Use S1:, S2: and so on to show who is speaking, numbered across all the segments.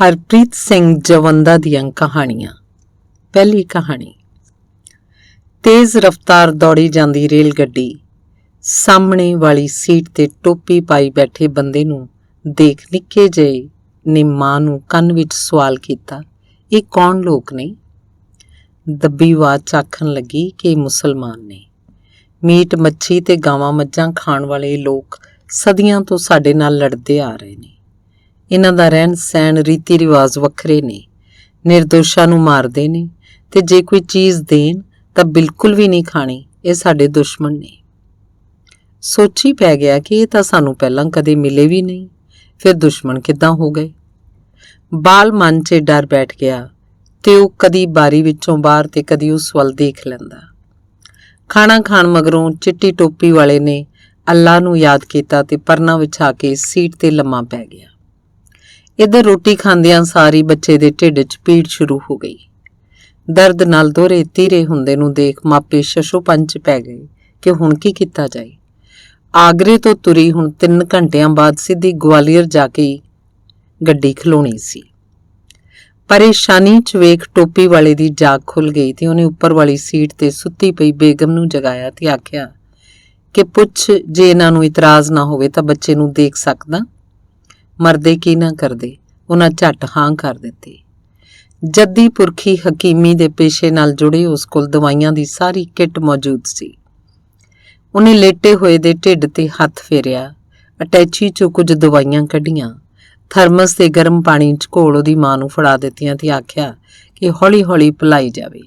S1: ਹਰਪ੍ਰੀਤ ਸਿੰਘ ਜਵੰਦਾ ਦੀਆਂ ਕਹਾਣੀਆਂ। ਪਹਿਲੀ ਕਹਾਣੀ। ਤੇਜ਼ ਰਫ਼ਤਾਰ ਦੌੜੀ ਜਾਂਦੀ ਰੇਲ ਗੱਡੀ। ਸਾਹਮਣੇ ਵਾਲੀ ਸੀਟ ਤੇ ਟੋਪੀ ਪਾਈ ਬੈਠੇ ਬੰਦੇ ਨੂੰ ਦੇਖ ਨਿੱਕੇ ਜਿਹੇ ਨੇ ਮਾਂ ਨੂੰ ਕੰਨ ਵਿੱਚ ਸਵਾਲ ਕੀਤਾ, ਇਹ ਕੌਣ ਲੋਕ ਨੇ? ਦੱਬੀ ਆਵਾਜ਼ ਆਖਣ ਲੱਗੀ ਕਿ ਇਹ ਮੁਸਲਮਾਨ ਨੇ। ਮੀਟ ਮੱਛੀ ਤੇ ਗਾਵਾਂ ਮੱਝਾਂ ਖਾਣ ਵਾਲੇ ਲੋਕ ਸਦੀਆਂ ਤੋਂ ਸਾਡੇ ਨਾਲ ਲੜਦੇ ਆ ਰਹੇ ਨੇ। ਇਹਨਾਂ ਦਾ ਰਹਿਣ ਸਹਿਣ ਰੀਤੀ ਰਿਵਾਜ਼ ਵੱਖਰੇ ਨੇ। ਨਿਰਦੋਸ਼ਾਂ ਨੂੰ ਮਾਰਦੇ ਨੇ ਤੇ ਜੇ ਕੋਈ ਚੀਜ਼ ਦੇਣ ਤਾਂ ਬਿਲਕੁਲ ਵੀ ਨਹੀਂ ਖਾਣੀ। ਇਹ ਸਾਡੇ ਦੁਸ਼ਮਣ ਨੇ। ਸੋਚੀ ਪੈ ਗਿਆ ਕਿ ਇਹ ਤਾਂ ਸਾਨੂੰ ਪਹਿਲਾਂ ਕਦੇ ਮਿਲੇ ਵੀ ਨਹੀਂ, ਫਿਰ ਦੁਸ਼ਮਣ ਕਿੱਦਾਂ ਹੋ ਗਏ? ਬਾਲ ਮਨ 'ਚ ਡਰ ਬੈਠ ਗਿਆ ਤੇ ਉਹ ਕਦੀ ਬਾਰੀ ਵਿੱਚੋਂ ਬਾਹਰ ਤੇ ਕਦੀ ਉਸ ਵੱਲ ਦੇਖ ਲੈਂਦਾ। ਖਾਣਾ ਖਾਣ ਮਗਰੋਂ ਚਿੱਟੀ ਟੋਪੀ ਵਾਲੇ ਨੇ ਅੱਲਾ ਨੂੰ ਯਾਦ ਕੀਤਾ ਤੇ ਪਰਨਾ ਵਿਛਾ ਕੇ ਸੀਟ ਤੇ ਲੰਮਾ ਪੈ ਗਿਆ। ਇੱਧਰ ਰੋਟੀ ਖਾਂਦਿਆਂ ਸਾਰੀ ਬੱਚੇ ਦੇ ਢਿੱਡ 'ਚ ਪੀੜ ਸ਼ੁਰੂ ਹੋ ਗਈ। ਦਰਦ ਨਾਲ ਦੋਹਰੇ ਤੀਰੇ ਹੁੰਦੇ ਨੂੰ ਦੇਖ ਮਾਪੇ ਸ਼ਸ਼ੋ ਪੰਚ ਪੈ ਗਏ ਕਿ ਹੁਣ ਕੀ ਕੀਤਾ ਜਾਏ। ਆਗਰੇ ਤੋਂ ਤੁਰੀ ਹੁਣ 3 ਘੰਟਿਆਂ ਬਾਅਦ ਸਿੱਧੀ ਗਵਾਲੀਅਰ ਜਾ ਕੇ ਗੱਡੀ ਖਲੋਣੀ ਸੀ। ਪਰੇਸ਼ਾਨੀ 'ਚ ਵੇਖ ਟੋਪੀ ਵਾਲੇ ਦੀ ਜਾਗ ਖੁੱਲ ਗਈ ਤੇ ਉਹਨੇ ਉੱਪਰ ਵਾਲੀ ਸੀਟ ਤੇ ਸੁੱਤੀ ਪਈ ਬੇਗਮ ਨੂੰ ਜਗਾਇਆ ਤੇ ਆਖਿਆ ਕਿ ਪੁੱਛ, ਜੇ ਇਹਨਾਂ ਨੂੰ ਇਤਰਾਜ਼ ਨਾ ਹੋਵੇ ਤਾਂ ਬੱਚੇ ਨੂੰ ਦੇਖ ਸਕਦਾ? ਮਰਦੇ ਕੀ ਨਾ ਕਰਦੇ, ਉਹਨਾਂ ਝੱਟ ਹਾਂ ਕਰ ਦਿੱਤੀ। ਜੱਦੀ ਪੁਰਖੀ ਹਕੀਮੀ ਦੇ ਪੇਸ਼ੇ ਨਾਲ ਜੁੜੇ ਉਸ ਕੋਲ ਦਵਾਈਆਂ ਦੀ ਸਾਰੀ ਕਿੱਟ ਮੌਜੂਦ ਸੀ। ਉਹਨੇ ਲੇਟੇ ਹੋਏ ਦੇ ਢਿੱਡ ਤੇ ਹੱਥ ਫੇਰਿਆ, ਅਟੈਚੀ 'ਚੋਂ ਕੁਝ ਦਵਾਈਆਂ ਕੱਢੀਆਂ, ਥਰਮਸ ਤੇ ਗਰਮ ਪਾਣੀ 'ਚ ਘੋਲ ਉਹਦੀ ਮਾਂ ਨੂੰ ਫੜਾ ਦਿੱਤੀਆਂ ਤੇ ਆਖਿਆ ਕਿ ਹੌਲੀ ਹੌਲੀ ਪਿਲਾਈ ਜਾਵੇ।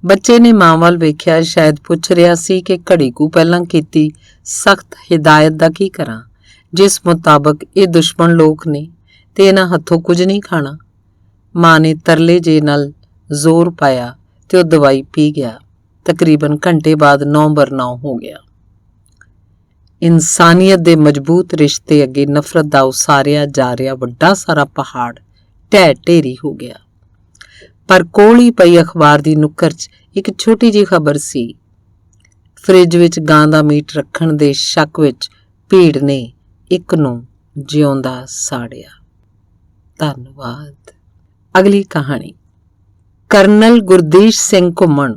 S1: ਬੱਚੇ ਨੇ ਮਾਂ ਵੱਲ ਵੇਖਿਆ, ਸ਼ਾਇਦ ਪੁੱਛ ਰਿਹਾ ਸੀ ਕਿ ਘੜੀ ਕੁ ਪਹਿਲਾਂ ਕੀਤੀ ਸਖਤ ਹਿਦਾਇਤ ਦਾ ਕੀ ਕਰਾਂ, ਜਿਸ ਮੁਤਾਬਕ ਇਹ ਦੁਸ਼ਮਣ ਲੋਕ ਨੇ ਤੇ ਇਹਨਾਂ ਹੱਥੋਂ ਕੁਝ ਨਹੀਂ ਖਾਣਾ। ਮਾਂ ਨੇ ਤਰਲੇ ਜੇ ਨਾਲ ਜ਼ੋਰ ਪਾਇਆ ਤੇ ਉਹ ਦਵਾਈ ਪੀ ਗਿਆ। ਤਕਰੀਬਨ ਘੰਟੇ ਬਾਅਦ 9/9 ਹੋ ਗਿਆ। ਇਨਸਾਨੀਅਤ ਦੇ ਮਜ਼ਬੂਤ ਰਿਸ਼ਤੇ ਅੱਗੇ ਨਫ਼ਰਤ ਦਾ ਉਸਾਰਿਆ ਜਾ ਰਿਹਾ ਵੱਡਾ ਸਾਰਾ ਪਹਾੜ ਢਹਿ ਢੇਰੀ ਹੋ ਗਿਆ। ਪਰ ਕੋਲ ਹੀ ਪਈ ਅਖਬਾਰ ਦੀ ਨੁੱਕਰ 'ਚ ਇੱਕ ਛੋਟੀ ਜਿਹੀ ਖਬਰ ਸੀ। ਫਰਿੱਜ ਵਿੱਚ ਗਾਂ ਦਾ ਮੀਟ ਰੱਖਣ ਦੇ ਸ਼ੱਕ ਵਿੱਚ ਭੀੜ ਨੇ ਇੱਕ ਨੂੰ ਜਿਉਂਦਾ ਸਾੜਿਆ। ਧੰਨਵਾਦ। ਅਗਲੀ ਕਹਾਣੀ। ਕਰਨਲ ਗੁਰਦੀਸ਼ ਸਿੰਘ ਘੁੰਮਣ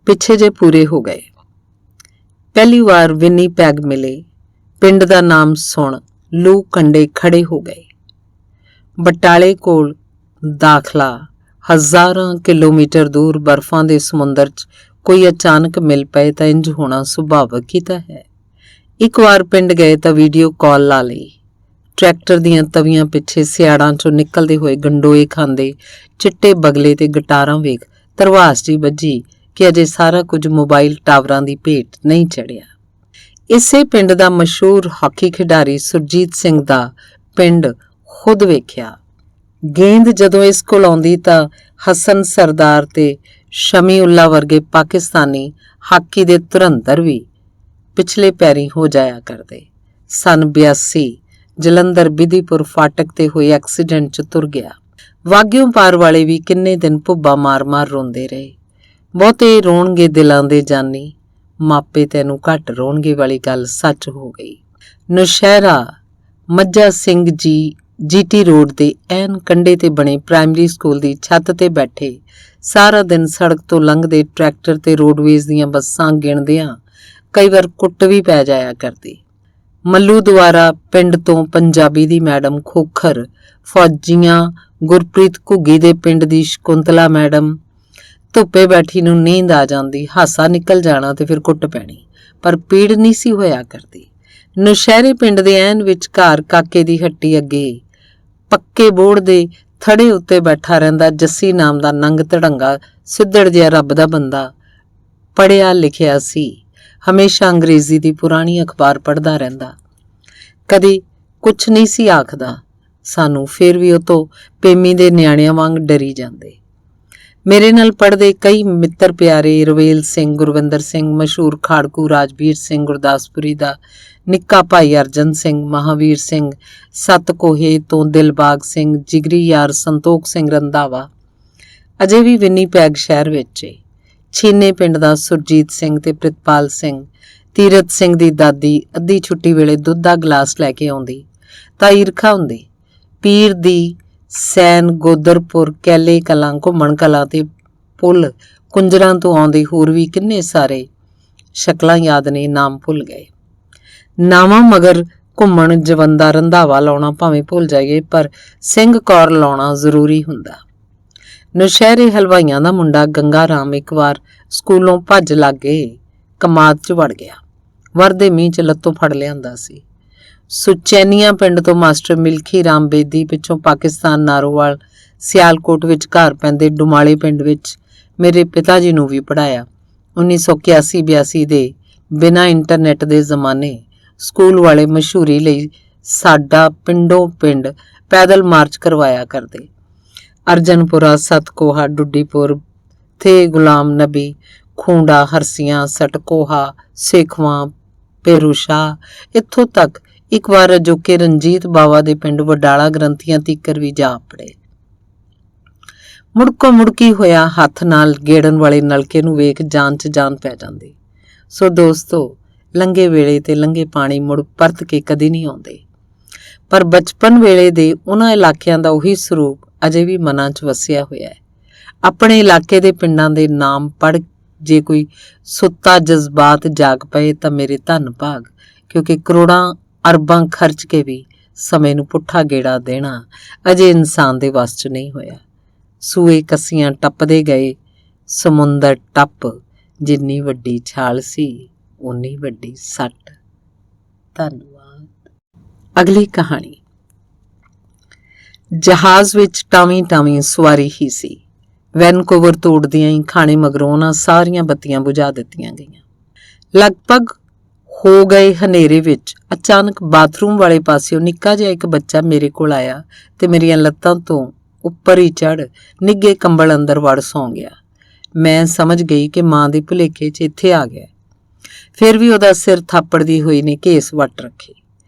S1: ਪਿੱਛੇ ਜੇ ਪੂਰੇ ਹੋ ਗਏ। ਪਹਿਲੀ ਵਾਰ ਵਿਨੀਪੈਗ ਮਿਲੇ। ਪਿੰਡ ਦਾ ਨਾਮ ਸੁਣ ਲੂ ਕੰਡੇ ਖੜੇ ਹੋ ਗਏ। ਬਟਾਲੇ ਕੋਲ ਦਾਖਲਾ। ਹਜ਼ਾਰਾਂ ਕਿਲੋਮੀਟਰ ਦੂਰ ਬਰਫਾਂ ਦੇ ਸਮੁੰਦਰ 'ਚ ਕੋਈ ਅਚਾਨਕ ਮਿਲ ਪਏ ਤਾਂ ਇੰਜ ਹੋਣਾ ਸੁਭਾਵਕ ਹੀ ਤਾਂ ਹੈ। ਇੱਕ ਵਾਰ ਪਿੰਡ ਗਏ ਤਾਂ ਵੀਡੀਓ ਕਾਲ ਲਾ ਲਈ। ਟਰੈਕਟਰ ਦੀਆਂ ਤਵੀਆਂ ਪਿੱਛੇ ਸਿਆੜਾਂ 'ਚੋਂ ਨਿਕਲਦੇ ਹੋਏ ਗੰਡੋਏ ਖਾਂਦੇ ਚਿੱਟੇ ਬਗਲੇ ਤੇ ਗਿਟਾਰਾਂ ਵੇਖ ਧਰਵਾਸ ਜੀ ਵੱਜੀ ਕਿ ਅਜੇ ਸਾਰਾ ਕੁਝ ਮੋਬਾਈਲ ਟਾਵਰਾਂ ਦੀ ਭੇਟ ਨਹੀਂ ਚੜਿਆ। ਇਸੇ ਪਿੰਡ ਦਾ ਮਸ਼ਹੂਰ ਹਾਕੀ ਖਿਡਾਰੀ ਸੁਰਜੀਤ ਸਿੰਘ ਦਾ ਪਿੰਡ ਖੁਦ ਵੇਖਿਆ। ਗੇਂਦ ਜਦੋਂ ਇਸ ਕੋਲ ਆਉਂਦੀ ਤਾਂ ਹਸਨ ਸਰਦਾਰ ਤੇ ਸ਼ਮੀਉੱਲਾ ਵਰਗੇ ਪਾਕਿਸਤਾਨੀ ਹਾਕੀ ਦੇ ਧੁਰੰਧਰ ਵੀ ਪਿਛਲੇ ਪੈਰੀਂ ਹੋ ਜਾਇਆ ਕਰਦੇ। ਸੰਨ 82 ਜਲੰਧਰ ਬਿਧੀਪੁਰ ਫਾਟਕ ਤੇ ਹੋਏ ਐਕਸੀਡੈਂਟ 'ਚ ਤੁਰ ਗਿਆ। ਵਾਗਿਓਂ ਪਾਰ ਵਾਲੇ ਵੀ ਕਿੰਨੇ ਦਿਨ ਭੁੱਬਾ ਮਾਰ-ਮਾਰ ਰੋਂਦੇ ਰਹੇ। ਬਹੁਤੇ ਰੋਣਗੇ ਦਿਲਾਂ ਦੇ ਜਾਨੀ, ਮਾਪੇ ਤੈਨੂੰ ਘੱਟ ਰੋਣਗੇ ਵਾਲੀ ਗੱਲ ਸੱਚ ਹੋ ਗਈ। ਨੌਸ਼ਹਿਰਾ ਮੱਝਾ ਸਿੰਘ ਜੀ GT ਰੋਡ ਦੇ ਐਨ ਕੰਢੇ ਤੇ ਬਣੇ ਪ੍ਰਾਇਮਰੀ ਸਕੂਲ ਦੀ ਛੱਤ ਤੇ ਬੈਠੇ ਸਾਰਾ ਦਿਨ ਸੜਕ ਤੋਂ ਲੰਘਦੇ ਟਰੈਕਟਰ ਤੇ ਰੋਡਵੇਜ਼ ਦੀਆਂ ਬੱਸਾਂ ਗਿਣਦਿਆਂ ਕਈ ਵਾਰ ਕੁੱਟ ਵੀ ਪੈ ਜਾਇਆ ਕਰਦੀ। ਮੱਲੂ ਦੁਆਰਾ ਪਿੰਡ ਤੋਂ ਪੰਜਾਬੀ ਦੀ ਮੈਡਮ ਖੋਖਰ, ਫੌਜੀਆਂ ਗੁਰਪ੍ਰੀਤ ਘੁੱਗੀ ਦੇ ਪਿੰਡ ਦੀ ਸ਼ਕੁੰਤਲਾ ਮੈਡਮ। ਧੁੱਪੇ ਬੈਠੀ ਨੂੰ ਨੀਂਦ ਆ ਜਾਂਦੀ, ਹਾਸਾ ਨਿਕਲ ਜਾਣਾ ਤੇ ਫਿਰ ਕੁੱਟ ਪੈਣੀ, ਪਰ ਪੀੜ ਨਹੀਂ ਸੀ ਹੋਇਆ ਕਰਦੀ। ਨੌਸ਼ਹਿਰੇ ਪਿੰਡ ਦੇ ਐਨ ਵਿਚਕਾਰ ਕਾਕੇ ਦੀ ਹੱਟੀ ਅੱਗੇ ਪੱਕੇ ਬੋੜ ਦੇ ਥੜੇ ਉੱਤੇ ਬੈਠਾ ਰਹਿੰਦਾ ਜੱਸੀ ਨਾਮ ਦਾ ਨੰਗ ਧੜੰਗਾ ਸਿੱਧੜ ਜਿਹਾ ਰੱਬ ਦਾ ਬੰਦਾ। ਪੜ੍ਹਿਆ ਲਿਖਿਆ ਸੀ, ਹਮੇਸ਼ਾ ਅੰਗਰੇਜ਼ੀ ਦੀ ਪੁਰਾਣੀ ਅਖਬਾਰ ਪੜ੍ਹਦਾ ਰਹਿੰਦਾ। ਕਦੀ ਕੁਛ ਨਹੀਂ ਸੀ ਆਖਦਾ ਸਾਨੂੰ, ਫਿਰ ਵੀ ਉਹ ਤੋਂ ਪੇਮੀ ਦੇ ਨਿਆਣਿਆਂ ਵਾਂਗ ਡਰੀ ਜਾਂਦੇ। ਮੇਰੇ ਨਾਲ ਪੜ੍ਹਦੇ ਕਈ ਮਿੱਤਰ ਪਿਆਰੇ, ਰਵੇਲ ਸਿੰਘ, ਗੁਰਵਿੰਦਰ ਸਿੰਘ, ਮਸ਼ਹੂਰ ਖਾੜਕੂ ਰਾਜਵੀਰ ਸਿੰਘ ਗੁਰਦਾਸਪੁਰੀ ਦਾ ਨਿੱਕਾ ਭਾਈ ਅਰਜਨ ਸਿੰਘ, ਮਹਾਵੀਰ ਸਿੰਘ ਸਤਕੋਹੇ ਤੋਂ ਦਿਲਬਾਗ ਸਿੰਘ, ਜਿਗਰੀ ਯਾਰ ਸੰਤੋਖ ਸਿੰਘ ਰੰਧਾਵਾ ਅਜੇ ਵੀ ਵਿਨੀਪੈਗ ਸ਼ਹਿਰ ਵਿੱਚ ਏ। ਛੀਨੇ ਪਿੰਡ ਦਾ ਸੁਰਜੀਤ ਸਿੰਘ ਤੇ ਪ੍ਰਿਤਪਾਲ ਸਿੰਘ। ਤੀਰਥ ਸਿੰਘ ਦੀ ਦਾਦੀ ਅੱਧੀ ਛੁੱਟੀ ਵੇਲੇ ਦੁੱਧ ਦਾ ਗਲਾਸ ਲੈ ਕੇ ਆਉਂਦੀ ਤਾਂ ਈਰਖਾ ਹੁੰਦੀ। ਪੀਰ ਦੀ ਸੈਨ, ਗੋਦਰਪੁਰ, ਕੈਲੇ ਕਲਾਂ, ਘੁੰਮਣ ਕਲਾਂ ਤੇ ਪੁੱਲ, ਕੁੰਜਰਾਂ ਤੋਂ ਆਉਂਦੇ ਹੋਰ ਵੀ ਕਿੰਨੇ ਸਾਰੇ ਸ਼ਕਲਾਂ ਯਾਦ ਨੇ, ਨਾਮ ਭੁੱਲ ਗਏ। ਨਾਵਾਂ ਮਗਰ ਘੁੰਮਣ, ਜਵੰਦਾ ਰੰਧਾਵਾ ਲਾਉਣਾ ਭਾਵੇਂ ਭੁੱਲ ਜਾਈਏ, ਪਰ ਸਿੰਘ ਕੌਰ ਲਾਉਣਾ ਜ਼ਰੂਰੀ ਹੁੰਦਾ। ਨੌਸ਼ਹਿਰੇ ਹਲਵਾਈਆਂ ਦਾ ਮੁੰਡਾ ਗੰਗਾ ਰਾਮ ਇੱਕ ਵਾਰ ਸਕੂਲੋਂ ਭੱਜ ਲੱਗ ਗਏ ਕਮਾਦ 'ਚ ਵੜ ਗਿਆ। ਵਰਦੇ ਮੀਂਹ 'ਚ ਲੱਤੋਂ ਫੜ ਲਿਆਂਦਾ ਸੀ। ਸੁਚੈਨੀਆਂ ਪਿੰਡ ਤੋਂ ਮਾਸਟਰ ਮਿਲਖੀ ਰਾਮ ਬੇਦੀ ਪਿੱਛੋਂ ਪਾਕਿਸਤਾਨ ਨਾਰੋਵਾਲ ਸਿਆਲਕੋਟ ਵਿੱਚ ਘਰ ਪੈਂਦੇ ਡੁਮਾਲੇ ਪਿੰਡ ਵਿੱਚ ਮੇਰੇ ਪਿਤਾ ਜੀ ਨੂੰ ਵੀ ਪੜ੍ਹਾਇਆ। 1981-82 ਦੇ ਬਿਨਾਂ ਇੰਟਰਨੈਟ ਦੇ ਜ਼ਮਾਨੇ ਸਕੂਲ ਵਾਲੇ ਮਸ਼ਹੂਰੀ ਲਈ ਸਾਡਾ ਪਿੰਡੋਂ ਪਿੰਡ ਪੈਦਲ ਮਾਰਚ ਕਰਵਾਇਆ ਕਰਦੇ। ਅਰਜਨਪੁਰਾ, ਸਤਕੋਹਾ, ਡੁੱਡੀਪੁਰ, ਥੇ ਗੁਲਾਮ ਨਬੀ, ਖੂੰਡਾ, ਹਰਸੀਆਂ, ਸਟਕੋਹਾ, ਸੇਖਵਾਂ, ਪੇਰੂਸ਼ਾ, ਇੱਥੋਂ ਤੱਕ ਇੱਕ ਵਾਰ ਅਜੋਕੇ ਰਣਜੀਤ ਬਾਵਾ ਦੇ ਪਿੰਡ ਵਡਾਲਾ ਗ੍ਰੰਥੀਆਂ ਤੀਕਰ ਵੀ ਜਾ ਪੜੇ। ਮੁੜਕੋ ਮੁੜਕੀ ਹੋਇਆ ਹੱਥ ਨਾਲ ਗੇੜਨ ਵਾਲੇ ਨਲਕੇ ਨੂੰ ਵੇਖ ਜਾਨ 'ਚ ਜਾਨ ਪੈ ਜਾਂਦੀ। ਸੋ ਦੋਸਤੋ, ਲੰਘੇ ਵੇਲੇ ਤੇ ਲੰਘੇ ਪਾਣੀ ਮੁੜ ਪਰਤ ਕੇ ਕਦੇ ਨਹੀਂ ਆਉਂਦੇ, ਪਰ ਬਚਪਨ ਵੇਲੇ ਦੇ ਉਹਨਾਂ ਇਲਾਕਿਆਂ ਦਾ ਉਹੀ ਸਰੂਪ ਅਜੇ ਵੀ ਮਨਾਂ 'ਚ ਵਸਿਆ ਹੋਇਆ ਹੈ। ਆਪਣੇ ਇਲਾਕੇ ਦੇ ਪਿੰਡਾਂ ਦੇ ਨਾਮ ਪੜ੍ਹ ਜੇ ਕੋਈ ਸੁੱਤਾ ਜਜ਼ਬਾਤ ਜਾਗ ਪਏ ਤਾਂ ਮੇਰੇ ਧੰਨ ਭਾਗ, ਕਿਉਂਕਿ ਕਰੋੜਾਂ ਅਰਬਾਂ ਖਰਚ ਕੇ ਵੀ ਸਮੇਂ ਨੂੰ ਪੁੱਠਾ ਗੇੜਾ ਦੇਣਾ ਅਜੇ ਇਨਸਾਨ ਦੇ ਵੱਸ 'ਚ ਨਹੀਂ ਹੋਇਆ। ਸੂਏ ਕੱਸੀਆਂ ਟੱਪਦੇ ਗਏ, ਸਮੁੰਦਰ ਟੱਪ, ਜਿੰਨੀ ਵੱਡੀ ਛਾਲ ਸੀ ਓਨੀ ਵੱਡੀ ਸੱਟ। ਧੰਨਵਾਦ। ਅਗਲੀ ਕਹਾਣੀ। ਜਹਾਜ਼ ਵਿੱਚ ਟਾਵੀਂ ਟਾਵੀਂ ਸਵਾਰੀ ਹੀ ਸੀ। ਵੈਨਕੂਵਰ ਤੋੜਦਿਆਂ ਹੀ ਖਾਣੇ ਮਗਰੋਂ ਉਹਨਾਂ ਸਾਰੀਆਂ ਬੱਤੀਆਂ ਬੁਝਾ ਦਿੱਤੀਆਂ ਗਈਆਂ। ਲਗਭਗ ਹੋ ਗਏ ਹਨੇਰੇ ਵਿੱਚ ਅਚਾਨਕ ਬਾਥਰੂਮ ਵਾਲੇ ਪਾਸਿਓਂ ਨਿੱਕਾ ਜਿਹਾ ਇੱਕ ਬੱਚਾ ਮੇਰੇ ਕੋਲ ਆਇਆ ਤੇ ਮੇਰੀਆਂ ਲੱਤਾਂ ਤੋਂ ਉੱਪਰ ਹੀ ਚੜ੍ਹ ਨਿੱਘੇ ਕੰਬਲ ਅੰਦਰ ਵੜ ਸੌਂ ਗਿਆ। ਮੈਂ ਸਮਝ ਗਈ ਕਿ ਮਾਂ ਦੇ ਭੁਲੇਖੇ 'ਚ ਇੱਥੇ ਆ ਗਿਆ। ਫਿਰ ਵੀ ਉਹਦਾ ਸਿਰ ਥਾਪੜਦੀ ਹੋਈ ਨੇ ਘੇਸ ਵੱਟ ਰੱਖੀ।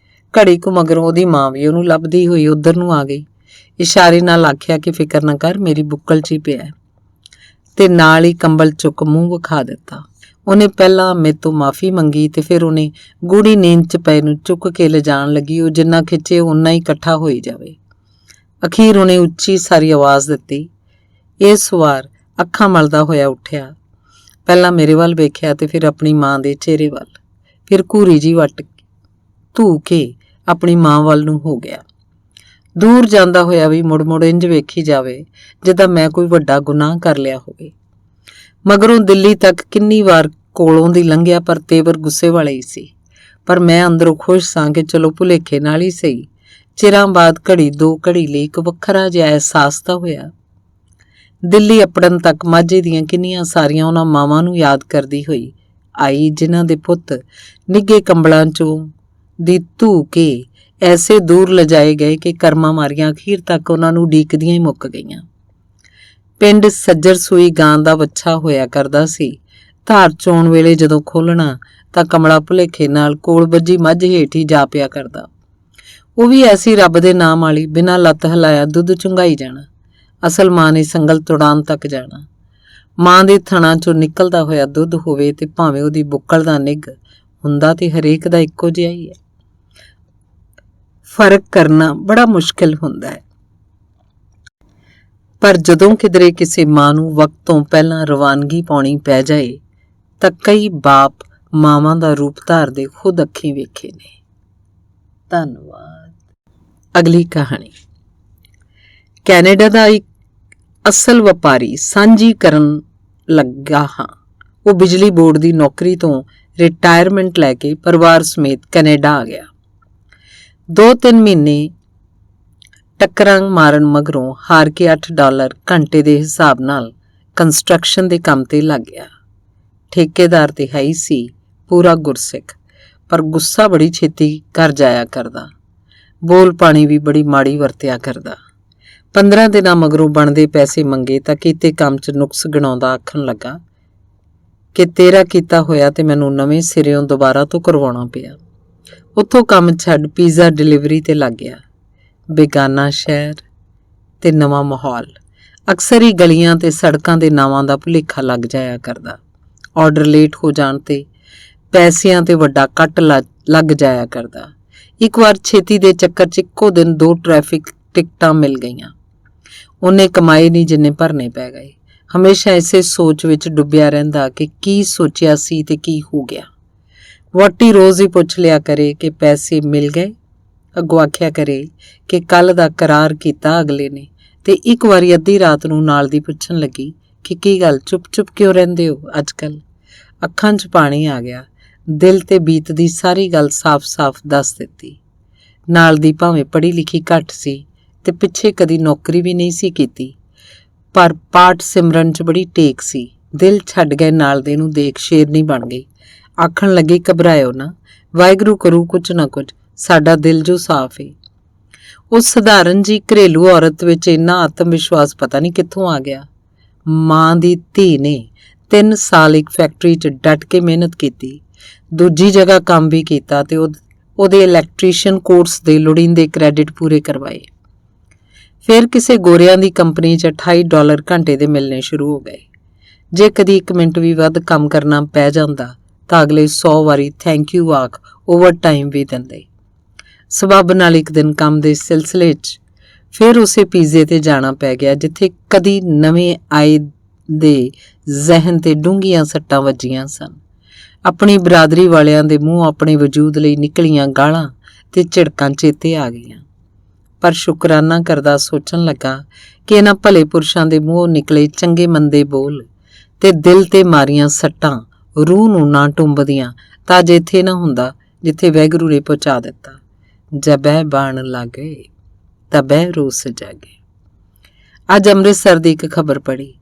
S1: ਘੜੀ ਕੁ ਮਗਰੋਂ ਉਹਦੀ ਮਾਂ ਵੀ ਉਹਨੂੰ ਲੱਭਦੀ ਹੋਈ ਉੱਧਰ ਨੂੰ ਆ ਗਈ। ਇਸ਼ਾਰੇ ਨਾਲ ਆਖਿਆ ਕਿ ਫਿਕਰ ਨਾ ਕਰ, ਮੇਰੀ ਬੁੱਕਲ 'ਚ ਹੀ ਪਿਆ, ਤੇ ਨਾਲ ਹੀ ਕੰਬਲ ਚੁੱਕ ਮੂੰਹ ਵਿਖਾ ਦਿੱਤਾ। ਉਹਨੇ ਪਹਿਲਾਂ ਮੇਰੇ ਤੋਂ ਮਾਫ਼ੀ ਮੰਗੀ ਤੇ ਫਿਰ ਉਹਨੇ ਗੂੜੀ ਨੀਂਦ 'ਚ ਪਏ ਨੂੰ ਚੁੱਕ ਕੇ ਲਿਜਾਣ ਲੱਗੀ। ਉਹ ਜਿੰਨਾ ਖਿੱਚੇ ਓਨਾ ਹੀ ਇਕੱਠਾ ਹੋਈ ਜਾਵੇ। ਅਖੀਰ ਉਹਨੇ ਉੱਚੀ ਸਾਰੀ ਆਵਾਜ਼ ਦਿੱਤੀ। ਇਸ ਵਾਰ ਅੱਖਾਂ ਮਲਦਾ ਹੋਇਆ ਉੱਠਿਆ, ਪਹਿਲਾਂ ਮੇਰੇ ਵੱਲ ਵੇਖਿਆ ਤੇ ਫਿਰ ਆਪਣੀ ਮਾਂ ਦੇ ਚਿਹਰੇ ਵੱਲ, ਫਿਰ ਘੂਰੀ ਜੀ ਵੱਟ ਧੂ ਕੇ ਆਪਣੀ ਮਾਂ ਵੱਲ ਨੂੰ ਹੋ ਗਿਆ। ਦੂਰ ਜਾਂਦਾ ਹੋਇਆ ਵੀ ਮੁੜ ਮੁੜ ਇੰਝ ਵੇਖੀ ਜਾਵੇ ਜਿੱਦਾਂ ਮੈਂ ਕੋਈ ਵੱਡਾ ਗੁਨਾਹ ਕਰ ਲਿਆ ਹੋਵੇ। ਮਗਰੋਂ ਦਿੱਲੀ ਤੱਕ ਕਿੰਨੀ ਵਾਰ ਕੋਲੋਂ ਦੀ ਲੰਘਿਆ, ਪਰ ਤੇਵਰ ਗੁੱਸੇ ਵਾਲੇ ਹੀ ਸੀ। ਪਰ ਮੈਂ ਅੰਦਰੋਂ ਖੁਸ਼ ਸਾਂ ਕਿ ਚਲੋ ਭੁਲੇਖੇ ਨਾਲ ਹੀ ਸਹੀ। ਚਿਰਾਂ ਬਾਅਦ ਘੜੀ ਦੋ ਘੜੀ ਲਈ ਇੱਕ ਵੱਖਰਾ ਜਿਹਾ ਅਹਿਸਾਸ ਤਾਂ ਹੋਇਆ। ਦਿੱਲੀ ਅੱਪੜਨ ਤੱਕ ਮਾਝੇ ਦੀਆਂ ਕਿੰਨੀਆਂ ਸਾਰੀਆਂ ਉਹਨਾਂ ਮਾਵਾਂ ਨੂੰ ਯਾਦ ਕਰਦੀ ਹੋਈ ਆਈ ਜਿਨ੍ਹਾਂ ਦੇ ਪੁੱਤ ਨਿੱਘੇ ਕੰਬਲਾਂ 'ਚੋਂ ਦੀ ਧੂ ਕੇ ਐਸੇ ਦੂਰ ਲਿਜਾਏ ਗਏ ਕਿ ਕਰਮਾਂ ਮਾਰੀਆਂ ਅਖੀਰ ਤੱਕ ਉਹਨਾਂ ਨੂੰ ਉਡੀਕਦੀਆਂ ਹੀ ਮੁੱਕ ਗਈਆਂ। ਪਿੰਡ ਸੱਜਰ ਸੂਈ ਗਾਂ ਦਾ ਵੱਛਾ ਹੋਇਆ ਕਰਦਾ ਸੀ। ਧਾਰ ਚੋਣ ਵੇਲੇ ਜਦੋਂ ਖੋਲ੍ਹਣਾ ਤਾਂ ਕਮਲਾ ਭੁਲੇਖੇ ਨਾਲ ਕੋਲ ਵੱਜੀ ਮੱਝ ਹੇਠ ਹੀ ਜਾ ਪਿਆ ਕਰਦਾ। ਉਹ ਵੀ ਐਸੀ ਰੱਬ ਦੇ ਨਾਮ ਵਾਲੀ, ਬਿਨਾਂ ਲੱਤ ਹਿਲਾਇਆ ਦੁੱਧ ਚੁੰਘਾਈ ਜਾਣਾ। ਅਸਲ ਮਾਂ ਨੇ ਸੰਗਲ ਤੁੜਾਉਣ ਤੱਕ ਜਾਣਾ। ਮਾਂ ਦੇ ਥਣਾਂ 'ਚੋਂ ਨਿਕਲਦਾ ਹੋਇਆ ਦੁੱਧ ਹੋਵੇ ਤੇ ਭਾਵੇਂ ਉਹਦੀ ਬੁੱਕਲ ਦਾ ਨਿੱਘ, ਹੁੰਦਾ ਤੇ ਹਰੇਕ ਦਾ ਇੱਕੋ ਜਿਹਾ ਹੀ ਹੈ। ਫਰਕ ਕਰਨਾ ਬੜਾ ਮੁਸ਼ਕਿਲ ਹੁੰਦਾ ਹੈ। ਪਰ ਜਦੋਂ ਕਿਧਰੇ ਕਿਸੇ ਮਾਂ ਨੂੰ ਵਕਤ ਤੋਂ ਪਹਿਲਾਂ ਰਵਾਨਗੀ ਪਾਉਣੀ ਪੈ ਜਾਏ ਤਾਂ ਕਈ ਬਾਪ ਮਾਵਾਂ ਦਾ ਰੂਪ ਧਾਰਦੇ ਖੁਦ ਅੱਖੀਂ ਵੇਖੇ ਨੇ। ਧੰਨਵਾਦ। ਅਗਲੀ ਕਹਾਣੀ। ਕੈਨੇਡਾ ਦਾ ਇੱਕ ਅਸਲ ਵਪਾਰੀ ਸਾਂਝੀ ਕਰਨ ਲੱਗਾ ਹਾਂ। ਉਹ ਬਿਜਲੀ ਬੋਰਡ ਦੀ ਨੌਕਰੀ ਤੋਂ ਰਿਟਾਇਰਮੈਂਟ ਲੈ ਕੇ ਪਰਿਵਾਰ ਸਮੇਤ ਕੈਨੇਡਾ ਆ ਗਿਆ। 2-3 ਮਹੀਨੇ ਟੱਕਰਾਂ ਮਾਰਨ ਮਗਰੋਂ ਹਾਰ ਕੇ $8 ਘੰਟੇ ਦੇ ਹਿਸਾਬ ਨਾਲ ਕੰਸਟਰਕਸ਼ਨ ਦੇ ਕੰਮ ਤੇ ਲੱਗ ਗਿਆ। ਠੇਕੇਦਾਰ ਤੇ ਹੈ ਹੀ ਸੀ ਪੂਰਾ ਗੁਰਸਿੱਖ, ਪਰ ਗੁੱਸਾ ਬੜੀ ਛੇਤੀ ਕਰ ਜਾਇਆ ਕਰਦਾ। ਬੋਲ ਪਾਣੀ ਵੀ ਬੜੀ ਮਾੜੀ ਵਰਤਿਆ ਕਰਦਾ। 15 ਦਿਨਾਂ ਮਗਰੋਂ ਬਣਦੇ ਪੈਸੇ ਮੰਗੇ ਤਾਂ ਕੀਤੇ ਕੰਮ 'ਚ ਨੁਕਸ ਗਿਣਾਉਂਦਾ ਆਖਣ ਲੱਗਾ ਕਿ ਤੇਰਾ ਕੀਤਾ ਹੋਇਆ ਤੇ ਮੈਨੂੰ ਨਵੇਂ ਸਿਰਿਓਂ ਦੁਬਾਰਾ ਤੋਂ ਕਰਵਾਉਣਾ ਪਿਆ। ਉੱਥੋਂ ਕੰਮ ਛੱਡ ਪੀਜ਼ਾ ਡਿਲੀਵਰੀ ਤੇ ਲੱਗ ਗਿਆ। ਬੇਗਾਨਾ ਸ਼ਹਿਰ ਤੇ ਨਵਾਂ ਮਾਹੌਲ, ਅਕਸਰ ਹੀ ਗਲੀਆਂ ਤੇ ਸੜਕਾਂ ਦੇ ਨਾਵਾਂ ਦਾ ਭੁਲੇਖਾ ਲੱਗ ਜਾਇਆ ਕਰਦਾ। ਆਰਡਰ ਲੇਟ ਹੋ ਜਾਣ ਤੇ ਪੈਸਿਆਂ ਤੇ ਵੱਡਾ ਕੱਟ ਲੱਗ ਜਾਇਆ ਕਰਦਾ। ਇੱਕ ਵਾਰ ਛੇਤੀ ਦੇ ਚੱਕਰ 'ਚ ਇੱਕੋ ਦਿਨ 2 ਟ੍ਰੈਫਿਕ ਟਿਕਟਾਂ ਮਿਲ ਗਈਆਂ। ਉਹਨੇ ਕਮਾਏ ਨਹੀਂ ਜਿੰਨੇ ਭਰਨੇ ਪੈ ਗਏ। ਹਮੇਸ਼ਾ ਇਸੇ ਸੋਚ ਵਿੱਚ ਡੁੱਬਿਆ ਰਹਿੰਦਾ ਕਿ ਕੀ ਸੋਚਿਆ ਸੀ ਤੇ ਕੀ ਹੋ ਗਿਆ। ਵਹੁਟੀ ਰੋਜ਼ ਹੀ ਪੁੱਛ ਲਿਆ ਕਰੇ ਕਿ ਪੈਸੇ ਮਿਲ ਗਏ। ਅੱਗੋਂ ਆਖਿਆ ਕਰੇ ਕਿ ਕੱਲ ਦਾ ਕਰਾਰ ਕੀਤਾ ਅਗਲੇ ਨੇ। ਤੇ ਇੱਕ ਵਾਰੀ ਅੱਧੀ ਰਾਤ ਨੂੰ ਨਾਲ ਦੀ ਪੁੱਛਣ ਲੱਗੀ ਕਿ ਕੀ ਗੱਲ ਚੁੱਪ-ਚੁੱਪ ਕਿਉਂ ਰਹਿੰਦੇ ਹੋ ਅੱਜ ਕੱਲ। ਅੱਖਾਂ 'ਚ ਪਾਣੀ ਆ ਗਿਆ। ਦਿਲ ਤੇ ਬੀਤਦੀ ਸਾਰੀ ਗੱਲ ਸਾਫ਼-ਸਾਫ਼ ਦੱਸ ਦਿੱਤੀ। ਨਾਲ ਦੀ ਭਾਵੇਂ ਪੜ੍ਹੀ ਲਿਖੀ ਘੱਟ ਸੀ ਤੇ ਪਿੱਛੇ ਕਦੀ ਨੌਕਰੀ ਵੀ ਨਹੀਂ ਸੀ ਕੀਤੀ, ਪਰ ਪਾਠ ਸਿਮਰਨ 'ਚ ਬੜੀ ਟੇਕ ਸੀ। ਦਿਲ ਛੱਡ ਗਏ ਨਾਲ ਦੇ ਨੂੰ ਦੇਖ ਸ਼ੇਰਨੀ ਬਣ ਗਈ। ਆਖਣ ਲੱਗੀ ਘਬਰਾਇਓ ਨਾ, ਵਾਹਿਗੁਰੂ ਕਰੂ ਕੁਝ ਨਾ ਕੁਝ, ਸਾਡਾ ਦਿਲ ਜੋ ਸਾਫ਼ ਏ। ਉਸ ਸਧਾਰਨ ਜੀ ਘਰੇਲੂ ਔਰਤ ਵਿੱਚ ਇੰਨਾ ਆਤਮ ਵਿਸ਼ਵਾਸ ਪਤਾ ਨਹੀਂ ਕਿੱਥੋਂ ਆ ਗਿਆ। ਮਾਂ ਦੀ ਧੀ ਨੇ 3 ਸਾਲ ਇੱਕ ਫੈਕਟਰੀ 'ਚ ਡਟ ਕੇ ਮਿਹਨਤ ਕੀਤੀ, ਦੂਜੀ ਜਗ੍ਹਾ ਕੰਮ ਵੀ ਕੀਤਾ ਤੇ ਉਹਦੇ ਇਲੈਕਟ੍ਰੀਸ਼ੀਅਨ ਕੋਰਸ ਦੇ ਲੋੜੀਂਦੇ ਕ੍ਰੈਡਿਟ ਪੂਰੇ ਕਰਵਾਏ। ਫਿਰ ਕਿਸੇ ਗੋਰਿਆਂ ਦੀ ਕੰਪਨੀ 'ਚ $28 ਘੰਟੇ ਦੇ ਮਿਲਣੇ ਸ਼ੁਰੂ ਹੋ ਗਏ। ਜੇ ਕਦੀ 1 ਮਿੰਟ ਵੀ ਵੱਧ ਕੰਮ ਕਰਨਾ ਪੈ ਜਾਂਦਾ ਤਾਂ ਅਗਲੇ 100 ਵਾਰੀ ਥੈਂਕ ਯੂ ਆਖ ਓਵਰ ਟਾਈਮ ਵੀ ਦਿੰਦੇ। ਸਬੱਬ ਨਾਲ ਇੱਕ ਦਿਨ ਕੰਮ ਦੇ ਸਿਲਸਿਲੇ 'ਚ ਫਿਰ ਉਸੇ ਪੀਜ਼ੇ ਤੇ ਜਾਣਾ ਪੈ ਗਿਆ ਜਿੱਥੇ ਕਦੀ ਨਵੇਂ ਆਏ ਦੇ ਜ਼ਹਿਨ ਤੇ ਡੂੰਘੀਆਂ ਸੱਟਾਂ ਵੱਜੀਆਂ ਸਨ। ਆਪਣੀ ਬਰਾਦਰੀ ਵਾਲਿਆਂ ਦੇ ਮੂੰਹ ਆਪਣੇ ਵਜੂਦ ਲਈ ਨਿਕਲੀਆਂ ਗਾਲਾਂ ਤੇ ਝਿੜਕਾਂ ਚੇਤੇ ਆ ਗਈਆਂ। ਪਰ ਸ਼ੁਕਰਾਨਾ ਕਰਦਾ ਸੋਚਣ ਲੱਗਾ ਕਿ ਇਹਨਾਂ ਭਲੇ ਪੁਰਸ਼ਾਂ ਦੇ ਮੂੰਹੋਂ ਨਿਕਲੇ ਚੰਗੇ ਮੰਦੇ ਬੋਲ ਤੇ ਦਿਲ ਤੇ ਮਾਰੀਆਂ ਸੱਟਾਂ ਰੂਹ ਨੂੰ ਨਾ ਟੁੰਬਦੀਆਂ ਤਾਂ ਅੱਜ ਇੱਥੇ ਨਾ ਹੁੰਦਾ ਜਿੱਥੇ ਵਾਹਿਗੁਰੂ ਨੇ ਪਹੁੰਚਾ ਦਿੱਤਾ। ਜਬੈ ਬਾਣ ਲਾਗੇ ਤਬੈ ਰੋਸ ਜਾਗੇ। ਅੱਜ ਅੰਮ੍ਰਿਤਸਰ ਦੀ ਇੱਕ ਖਬਰ ਪੜ੍ਹੀ।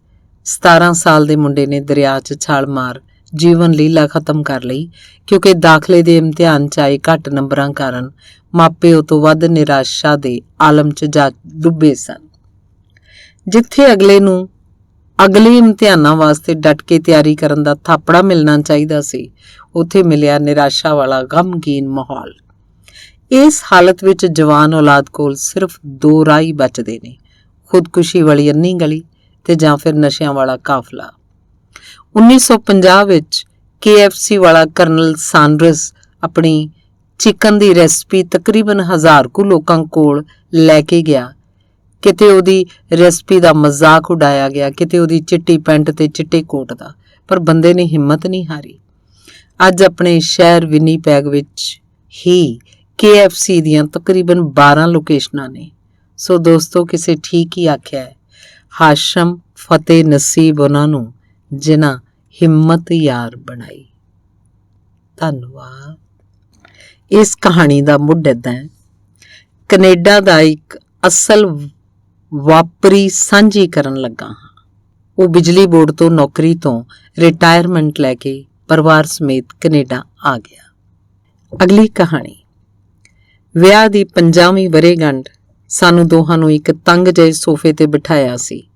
S1: 17 ਸਾਲ ਦੇ ਮੁੰਡੇ ਨੇ ਦਰਿਆ 'ਚ ਛਾਲ ਮਾਰ ਜੀਵਨ ਲੀਲਾ ਖਤਮ ਕਰ ਲਈ ਕਿਉਂਕਿ ਦਾਖਲੇ ਦੇ ਇਮਤਿਹਾਨ 'ਚ ਆਏ ਘੱਟ ਨੰਬਰਾਂ ਕਾਰਨ ਮਾਪੇ ਉਹ ਤੋਂ ਵੱਧ ਨਿਰਾਸ਼ਾ ਦੇ ਆਲਮ 'ਚ ਜਾ ਡੁੱਬੇ ਸਨ। ਜਿੱਥੇ ਅਗਲੇ ਨੂੰ ਅਗਲੇ ਇਮਤਿਹਾਨਾਂ ਵਾਸਤੇ ਡਟ ਕੇ ਤਿਆਰੀ ਕਰਨ ਦਾ ਥਾਪੜਾ ਮਿਲਣਾ ਚਾਹੀਦਾ ਸੀ, ਉੱਥੇ ਮਿਲਿਆ ਨਿਰਾਸ਼ਾ ਵਾਲਾ ਗਮਗੀਨ ਮਾਹੌਲ। ਇਸ ਹਾਲਤ ਵਿੱਚ ਜਵਾਨ ਔਲਾਦ ਕੋਲ ਸਿਰਫ 2 ਰਾਹ ਹੀ ਬਚਦੇ ਨੇ, ਖੁਦਕੁਸ਼ੀ ਵਾਲੀ ਅੰਨੀ ਗਲੀ ਤੇ ਜਾਂ ਫਿਰ ਨਸ਼ਿਆਂ ਵਾਲਾ ਕਾਫਲਾ। 1950 ਵਿੱਚ KFC ਵਾਲਾ ਕਰਨਲ ਸਾਂਡਰਸ ਆਪਣੀ ਚਿਕਨ ਦੀ ਰੈਸਪੀ ਤਕਰੀਬਨ 1000 ਕੁ ਲੋਕਾਂ ਕੋਲ ਲੈ ਕੇ ਗਿਆ। ਕਿਤੇ ਉਹਦੀ ਰੈਸਪੀ ਦਾ ਮਜ਼ਾਕ ਉਡਾਇਆ ਗਿਆ, ਕਿਤੇ ਉਹਦੀ ਚਿੱਟੀ ਪੈਂਟ ਤੇ ਚਿੱਟੇ ਕੋਟ ਦਾ, ਪਰ ਬੰਦੇ ਨੇ ਹਿੰਮਤ ਨਹੀਂ ਹਾਰੀ। ਅੱਜ ਆਪਣੇ ਸ਼ਹਿਰ ਵਿਨੀਪੈਗ ਵਿੱਚ ਹੀ KFC ਦੀਆਂ ਤਕਰੀਬਨ 12 ਲੋਕੇਸ਼ਨਾਂ ਨੇ। ਸੋ ਦੋਸਤੋ, ਕਿਸੇ ਠੀਕ ਹੀ ਆਖਿਆ ਹੈ, ਹਾਸ਼ਮ ਫਤਿਹ ਨਸੀਬ ਉਹਨਾਂ ਨੂੰ ਜਿਨ੍ਹਾਂ ਹਿੰਮਤ ਯਾਰ ਬਣਾਈ। ਧੰਨਵਾਦ। ਇਸ ਕਹਾਣੀ ਦਾ ਮੁੱਢ ਏਦਾਂ ਹੈ। ਕੈਨੇਡਾ ਦਾ ਇੱਕ ਅਸਲ ਵਾਪਰੀ ਸਾਂਝੀ ਕਰਨ ਲੱਗਾ ਹਾਂ। ਉਹ ਬਿਜਲੀ ਬੋਰਡ ਤੋਂ ਨੌਕਰੀ ਤੋਂ ਰਿਟਾਇਰਮੈਂਟ ਲੈ ਕੇ ਪਰਿਵਾਰ ਸਮੇਤ ਕੈਨੇਡਾ ਆ ਗਿਆ। ਅਗਲੀ ਕਹਾਣੀ। ਵਿਆਹ ਦੀ 50ਵੀਂ ਵਰ੍ਹੇਗੰਢ ਸਾਨੂੰ ਦੋਹਾਂ ਨੂੰ ਇੱਕ ਤੰਗ ਜਿਹੇ ਸੋਫੇ ਤੇ ਬਿਠਾਇਆ ਸੀ।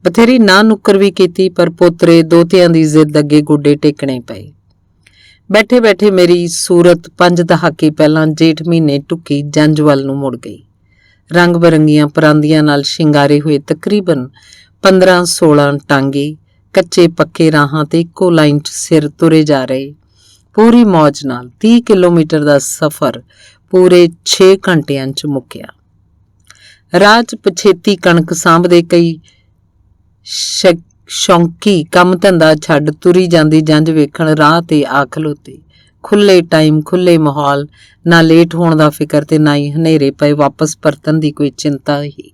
S1: ਬਥੇਰੀ ਨਾ ਨੁੱਕਰ ਵੀ ਕੀਤੀ, ਪਰ ਪੋਤਰੇ ਦੋਤਿਆਂ ਦੀ ਜ਼ਿੱਦ ਅੱਗੇ ਗੋਡੇ ਟੇਕਣੇ ਪਏ। ਬੈਠੇ ਬੈਠੇ ਮੇਰੀ ਸੂਰਤ 5 ਦਹਾਕੇ ਪਹਿਲਾਂ ਜੇਠ ਮਹੀਨੇ ਟੁੱਕੀ ਜੰਝ ਵੱਲ ਨੂੰ ਮੁੜ ਗਈ। ਰੰਗ ਬਰੰਗੀਆਂ ਪਰਾਂਦੀਆਂ ਨਾਲ ਸ਼ਿੰਗਾਰੇ ਹੋਏ ਤਕਰੀਬਨ 15-16 ਟਾਂਗੇ ਕੱਚੇ ਪੱਕੇ ਰਾਹਾਂ ਤੇ ਇੱਕੋ ਲਾਈਨ 'ਚ ਸਿਰ ਤੁਰੇ ਜਾ ਰਹੇ। ਪੂਰੀ ਮੌਜ ਨਾਲ 30 ਕਿਲੋਮੀਟਰ ਦਾ ਸਫ਼ਰ ਪੂਰੇ 6 ਘੰਟਿਆਂ 'ਚ ਮੁੱਕਿਆ। ਰਾਹ 'ਚ ਪਛੇਤੀ ਕਣਕ ਸਾਂਭਦੇ ਕਈ ਸ਼ੌਂਕੀ ਕੰਮ ਧੰਦਾ ਛੱਡ ਤੁਰੀ ਜਾਂਦੀ ਜੰਝ ਵੇਖਣ ਰਾਹ ਤੇ ਆ ਖਲੋਤੇ। ਖੁੱਲੇ ਟਾਈਮ, ਖੁੱਲੇ ਮਾਹੌਲ, ਨਾ ਲੇਟ ਹੋਣ ਦਾ ਫਿਕਰ ਤੇ ਨਾ ਹੀ ਹਨੇਰੇ ਪਏ ਵਾਪਸ ਪਰਤਣ ਦੀ ਕੋਈ ਚਿੰਤਾ ਹੀ।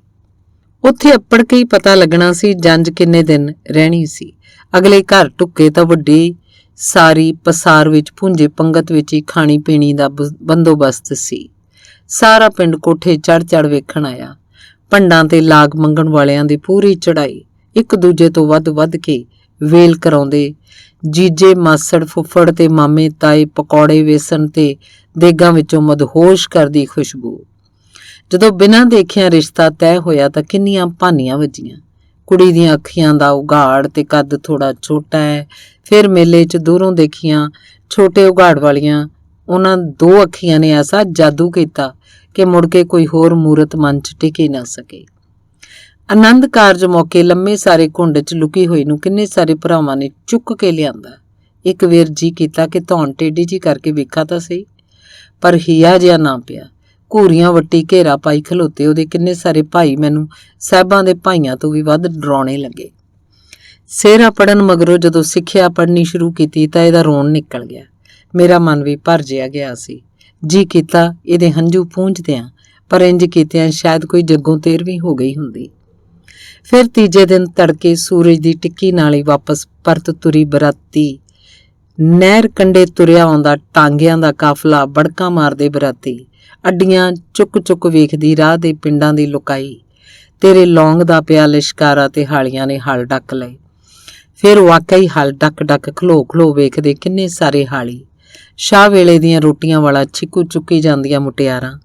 S1: ਉੱਥੇ ਅੱਪੜ ਕੇ ਹੀ ਪਤਾ ਲੱਗਣਾ ਸੀ ਜੰਝ ਕਿੰਨੇ ਦਿਨ ਰਹਿਣੀ ਸੀ। ਅਗਲੇ ਘਰ ਢੁੱਕੇ ਤਾਂ ਵੱਡੀ ਸਾਰੀ ਪਸਾਰ ਵਿੱਚ ਭੁੰਜੇ ਪੰਗਤ ਵਿੱਚ ਹੀ ਖਾਣੀ ਪੀਣੀ ਦਾ ਬੰਦੋਬਸਤ ਸੀ। ਸਾਰਾ ਪਿੰਡ ਕੋਠੇ ਚੜ ਵੇਖਣ ਆਇਆ। ਭੰਡਾਂ ਤੇ ਲਾਗ ਮੰਗਣ ਵਾਲਿਆਂ ਦੀ ਪੂਰੀ ਚੜ੍ਹਾਈ, ਇੱਕ ਦੂਜੇ ਤੋਂ ਵੱਧ ਕੇ ਵੇਲ ਕਰਾਉਂਦੇ। ਜੀਜੇ, ਮਾਸੜ, ਫੁੱਫੜ ਤੇ ਮਾਮੇ ਤਾਏ, ਪਕੌੜੇ, ਵੇਸਣ ਤੇ ਦੇਗਾਂ ਵਿੱਚੋਂ ਮਦਹੋਸ਼ ਕਰਦੀ ਖੁਸ਼ਬੂ। ਜਦੋਂ ਬਿਨਾਂ ਦੇਖਿਆ ਰਿਸ਼ਤਾ ਤੈਅ ਹੋਇਆ ਤਾਂ ਕਿੰਨੀਆਂ ਭਾਨੀਆਂ ਵੱਜੀਆਂ। ਕੁੜੀ ਦੀਆਂ ਅੱਖੀਆਂ ਦਾ ਉਘਾੜ ਤੇ ਕੱਦ ਥੋੜਾ ਛੋਟਾ ਹੈ। ਫਿਰ ਮੇਲੇ 'ਚ ਦੂਰੋਂ ਦੇਖੀਆਂ ਛੋਟੇ ਉਘਾੜ ਵਾਲੀਆਂ ਉਹਨਾਂ 2 ਅੱਖੀਆਂ ਨੇ ਐਸਾ ਜਾਦੂ ਕੀਤਾ ਕਿ ਮੁੜ ਕੇ ਕੋਈ ਹੋਰ ਮੂਰਤ ਮਨ 'ਚ ਟਿਕ ਹੀ ਨਾ ਸਕੇ। ਆਨੰਦ ਕਾਰਜ ਮੌਕੇ ਲੰਮੇ ਸਾਰੇ ਘੁੰਡ 'ਚ ਲੁਕੀ ਹੋਈ ਨੂੰ ਕਿੰਨੇ ਸਾਰੇ ਭਰਾਵਾਂ ਨੇ ਚੁੱਕ ਕੇ ਲਿਆਂਦਾ। ਇੱਕ ਵੇਰ ਜੀ ਕੀਤਾ ਕਿ ਧੌਣ ਟੇਢੀ ਜੀ ਕਰਕੇ ਵੇਖਾ ਤਾਂ ਸਹੀ, ਪਰ ਹਿਆ ਜਿਹਾ ਨਾ ਪਿਆ। ਘੂਰੀਆਂ ਵੱਟੀ ਘੇਰਾ ਪਾਈ ਖਲੋਤੇ ਉਹਦੇ ਕਿੰਨੇ ਸਾਰੇ ਭਾਈ ਮੈਨੂੰ ਸਾਹਿਬਾਂ ਦੇ ਭਾਈਆਂ ਤੋਂ ਵੀ ਵੱਧ ਡਰਾਉਣੇ ਲੱਗੇ। ਸਿਹਰਾ ਪੜਨ ਮਗਰੋਂ ਜਦੋਂ ਸਿੱਖਿਆ ਪੜ੍ਹਨੀ ਸ਼ੁਰੂ ਕੀਤੀ ਤਾਂ ਇਹਦਾ ਰੋਣ ਨਿਕਲ ਗਿਆ। ਮੇਰਾ ਮਨ ਵੀ ਭਰ ਜਿਹਾ ਗਿਆ ਸੀ। ਜੀ ਕੀਤਾ ਇਹਦੇ ਹੰਝੂ ਪੂੰਝਦਿਆਂ, ਪਰ ਇੰਜ ਕੀਤਿਆਂ ਸ਼ਾਇਦ ਕੋਈ ਜੱਗੋਂ ਤੇਰਵੀਂ ਹੋ ਗਈ ਹੁੰਦੀ। ਫਿਰ ਤੀਜੇ ਦਿਨ ਤੜਕੇ ਸੂਰਜ ਦੀ ਟਿੱਕੀ ਨਾਲ ਹੀ ਵਾਪਸ ਪਰਤ ਤੁਰੀ ਬਰਾਤੀ। ਨਹਿਰ ਕੰਢੇ ਤੁਰਿਆ ਆਉਂਦਾ ਟਾਂਗਿਆਂ ਦਾ ਕਾਫਲਾ, ਬੜਕਾਂ ਮਾਰਦੇ ਬਰਾਤੀ, ਅੱਡੀਆਂ ਚੁੱਕ ਚੁੱਕ ਵੇਖਦੀ ਰਾਹ ਦੇ ਪਿੰਡਾਂ ਦੀ ਲੁਕਾਈ। ਤੇਰੇ ਲੌਂਗ ਦਾ ਪਿਆ ਲਿਸ਼ਕਾਰਾ ਤੇ ਹਾਲੀਆਂ ਨੇ ਹਲ ਡੱਕ ਲਏ। ਫਿਰ ਵਾਕਈ ਹਲ ਡੱਕ ਡੱਕ ਖਲੋ ਖਲੋ ਵੇਖਦੇ ਕਿੰਨੇ ਸਾਰੇ ਹਾਲੀ। ਸ਼ਾਹ ਵੇਲੇ ਦੀਆਂ ਰੋਟੀਆਂ ਵਾਲਾ ਛਿੱਕੂ ਚੁੱਕੀ ਜਾਂਦੀਆਂ ਮੁਟਿਆਰਾਂ,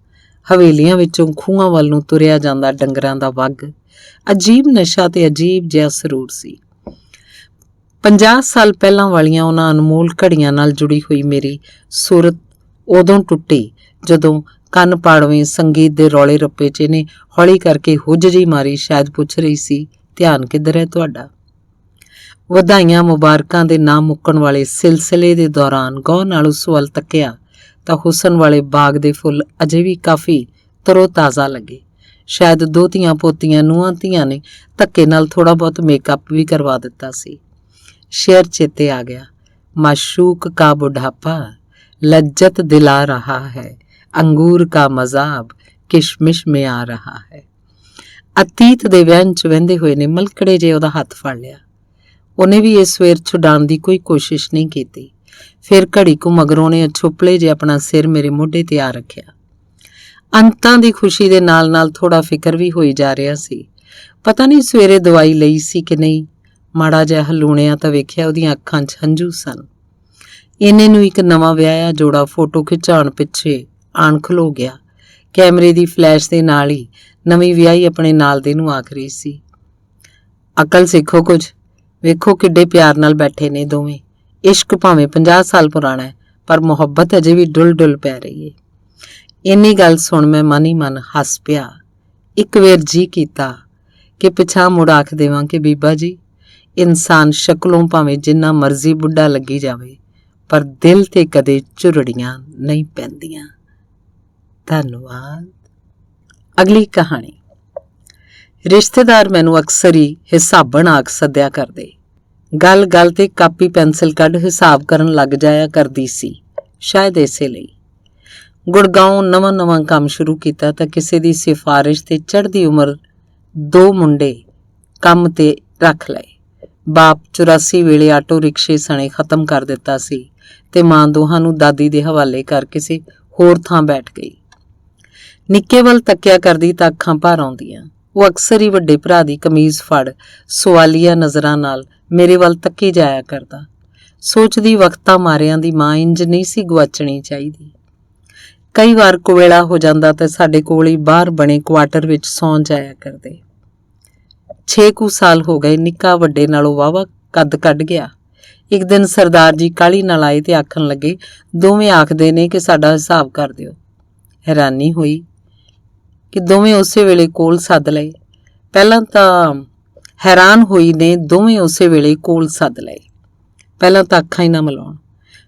S1: ਹਵੇਲੀਆਂ ਵਿੱਚੋਂ ਖੂਹਾਂ ਵੱਲ ਨੂੰ ਤੁਰਿਆ ਜਾਂਦਾ ਡੰਗਰਾਂ ਦਾ ਵੱਗ। ਅਜੀਬ ਨਸ਼ਾ ਤੇ ਅਜੀਬ ਜਿਹਾ ਸਰੂਰ ਸੀ। 50 ਸਾਲ ਪਹਿਲਾਂ ਵਾਲੀਆਂ ਉਹਨਾਂ ਅਨਮੋਲ ਘੜੀਆਂ ਨਾਲ ਜੁੜੀ ਹੋਈ ਮੇਰੀ ਸੂਰਤ ਉਦੋਂ ਟੁੱਟੀ ਜਦੋਂ ਕੰਨ ਪਾੜਵੇਂ ਸੰਗੀਤ ਦੇ ਰੌਲੇ ਰੱਪੇ 'ਚ ਇਹਨੇ ਹੌਲੀ ਕਰਕੇ ਹੁੱਜ ਜਿਹੀ ਮਾਰੀ। ਸ਼ਾਇਦ ਪੁੱਛ ਰਹੀ ਸੀ, ਧਿਆਨ ਕਿੱਧਰ ਹੈ ਤੁਹਾਡਾ? ਵਧਾਈਆਂ ਮੁਬਾਰਕਾਂ ਦੇ ਨਾ ਮੁੱਕਣ ਵਾਲੇ ਸਿਲਸਿਲੇ ਦੇ ਦੌਰਾਨ ਗੌਰ ਨਾਲ ਉਸ ਵੱਲ ਤੱਕਿਆ ਤਾਂ ਹੁਸਨ ਵਾਲੇ ਬਾਗ ਦੇ ਫੁੱਲ ਅਜੇ ਵੀ ਕਾਫੀ ਤਰੋ ਤਾਜ਼ਾ ਲੱਗੇ। ਸ਼ਾਇਦ ਦੋਤੀਆਂ ਪੋਤੀਆਂ ਨੂੰਹਾਂ ਧੀਆਂ ਨੇ ਧੱਕੇ ਨਾਲ ਥੋੜਾ ਬਹੁਤ ਮੇਕਅਪ ਵੀ ਕਰਵਾ ਦਿੱਤਾ ਸੀ। ਸ਼ੇਰ ਚੇਤੇ ਆ ਗਿਆ, ਮਾਸ਼ੂਕ ਕਾ ਬੁਢਾਪਾ लज्जत दिला रहा है, अंगूर का मजाब किशमिश में आ रहा है। ਅਤੀਤ ਦੇ ਵਹਿਣ 'ਚ ਵਹਿੰਦੇ ਹੋਏ ਨੇ ਮਲਕੜੇ ਜੇ ਉਹਦਾ ਹੱਥ ਫੜ ਲਿਆ। ਉਹਨੇ ਵੀ ਇਸ ਸਵੇਰ ਛੁਡਾਉਣ ਦੀ ਕੋਈ ਕੋਸ਼ਿਸ਼ ਨਹੀਂ ਕੀਤੀ। ਫਿਰ ਘੜੀ ਕੁ ਮਗਰੋਂ ਨੇ ਛੁਪਲੇ ਜੇ ਆਪਣਾ ਸਿਰ ਮੇਰੇ ਮੋਢੇ ਤੇ ਆ ਰੱਖਿਆ। ਅੰਤਾਂ ਦੀ ਖੁਸ਼ੀ ਦੇ ਨਾਲ ਨਾਲ ਥੋੜਾ ਫਿਕਰ ਵੀ ਹੋਈ ਜਾ ਰਿਹਾ ਸੀ। ਪਤਾ ਨਹੀਂ ਸਵੇਰੇ ਦਵਾਈ ਲਈ ਸੀ ਕਿ ਨਹੀਂ। ਮਾੜਾ ਜਿਹਾ ਹਲੂਣਿਆ ਤਾਂ ਵੇਖਿਆ ਉਹਦੀਆਂ ਅੱਖਾਂ 'ਚ ਹੰਝੂ ਸਨ। ਇਹਨੇ ਨੂੰ ਇੱਕ ਨਵਾਂ ਵਿਆਹਿਆ ਜੋੜਾ ਫੋਟੋ ਖਿਚਾਉਣ ਪਿੱਛੇ ਆਣ ਖਲੋ ਗਿਆ। ਕੈਮਰੇ ਦੀ ਫਲੈਸ਼ ਦੇ ਨਾਲ ਹੀ ਨਵੀਂ ਵਿਆਹੀ ਆਪਣੇ ਨਾਲ ਦੇ ਨੂੰ ਆਖ ਰਹੀ ਸੀ, ਅਕਲ ਸਿੱਖੋ ਕੁਝ, ਵੇਖੋ ਕਿੱਡੇ ਪਿਆਰ ਨਾਲ ਬੈਠੇ ਨੇ ਦੋਵੇਂ। ਇਸ਼ਕ ਭਾਵੇਂ 50 ਸਾਲ ਪੁਰਾਣਾ ਹੈ, ਪਰ ਮੁਹੱਬਤ ਅਜੇ ਵੀ ਡੁੱਲ ਡੁੱਲ ਪੈ ਰਹੀ ਹੈ। ਇੰਨੀ ਗੱਲ ਸੁਣ ਮੈਂ ਮਨ ਹੀ ਮਨ ਹੱਸ ਪਿਆ। ਇੱਕ ਵੇਰ ਜੀ ਕੀਤਾ ਕਿ ਪਿਛਾਂ ਮੁੜ ਆਖ ਦੇਵਾਂ ਕਿ ਬੀਬਾ ਜੀ, ਇਨਸਾਨ ਸ਼ਕਲੋਂ ਭਾਵੇਂ ਜਿੰਨਾ ਮਰਜ਼ੀ ਬੁੱਢਾ ਲੱਗੀ ਜਾਵੇ, ਪਰ ਦਿਲ ਤੇ ਕਦੇ ਝੁਰੜੀਆਂ ਨਹੀਂ ਪੈਂਦੀਆਂ। ਧੰਨਵਾਦ। ਅਗਲੀ ਕਹਾਣੀ। ਰਿਸ਼ਤੇਦਾਰ ਮੈਨੂੰ ਅਕਸਰ ਹੀ ਹਿਸਾਬਣ ਆਖ ਸੱਦਿਆ ਕਰਦੇ। ਗੱਲ ਗੱਲ ਤੇ ਕਾਪੀ ਪੈਨਸਿਲ ਕੱਢ ਹਿਸਾਬ ਕਰਨ ਲੱਗ ਜਾਇਆ ਕਰਦੀ ਸੀ। ਸ਼ਾਇਦ ਇਸੇ ਲਈ ਗੁੜਗਾਉਂ ਨਵਾਂ ਕੰਮ ਸ਼ੁਰੂ ਕੀਤਾ ਤਾਂ ਕਿਸੇ ਦੀ ਸਿਫਾਰਿਸ਼ ਤੇ ਚੜ੍ਹਦੀ ਉਮਰ 2 ਮੁੰਡੇ ਕੰਮ ਤੇ ਰੱਖ ਲਏ। ਬਾਪ 84 ਵੇਲੇ ਆਟੋ ਰਿਕਸ਼ੇ ਸਣੇ ਖਤਮ ਕਰ ਦਿੱਤਾ ਸੀ ਤੇ ਮਾਂ ਦੋਹਾਂ ਨੂੰ ਦਾਦੀ ਦੇ ਹਵਾਲੇ ਕਰ ਕਿਸੇ ਹੋਰ ਥਾਂ ਬੈਠ ਗਈ। ਨਿੱਕੇ ਵੱਲ ਤੱਕਿਆ ਕਰਦੀ ਤਾਂ ਅੱਖਾਂ ਭਰ ਆਉਂਦੀਆਂ। ਉਹ ਅਕਸਰ ਹੀ ਵੱਡੇ ਭਰਾ ਦੀ ਕਮੀਜ਼ ਫੜ ਸਵਾਲੀਆ ਨਜ਼ਰਾਂ ਨਾਲ ਮੇਰੇ ਵੱਲ ਤੱਕੀ ਜਾਇਆ ਕਰਦਾ। ਸੋਚਦੀ ਵਕਤਾਂ ਮਾਰਿਆਂ ਦੀ ਮਾਂ ਇੰਜ ਨਹੀਂ ਸੀ ਗੁਆਚਣੀ ਚਾਹੀਦੀ। ਕਈ ਵਾਰ ਕੁਵੇਲਾ ਹੋ ਜਾਂਦਾ ਤੇ ਸਾਡੇ ਕੋਲ ਹੀ ਬਾਹਰ ਬਣੇ ਕੁਆਟਰ ਵਿੱਚ ਸੌਂ ਜਾਇਆ ਕਰਦੇ। 6 ਕੁ ਸਾਲ ਹੋ ਗਏ, ਨਿੱਕਾ ਵੱਡੇ ਨਾਲੋਂ ਵਾਹਵਾ ਕੱਦ ਕੱਢ ਗਿਆ। ਇੱਕ ਦਿਨ ਸਰਦਾਰ ਜੀ ਕਾਹਲੀ ਨਾਲ ਆਏ ਤੇ ਆਖਣ ਲੱਗੇ, ਦੋਵੇਂ ਆਖਦੇ ਨੇ ਕਿ ਸਾਡਾ ਹਿਸਾਬ ਕਰ ਦਿਓ। ਹੈਰਾਨੀ ਹੋਈ ਕਿ ਦੋਵੇਂ ਉਸੇ ਵੇਲੇ ਕੋਲ ਸੱਦ ਲਏ। ਪਹਿਲਾਂ ਤਾਂ ਹੈਰਾਨ ਹੋਈ ਨੇ ਦੋਵੇਂ ਉਸੇ ਵੇਲੇ ਕੋਲ ਸੱਦ ਲਏ। ਪਹਿਲਾਂ ਤਾਂ ਅੱਖਾਂ ਹੀ ਨਾ ਮਿਲਾਉਣ।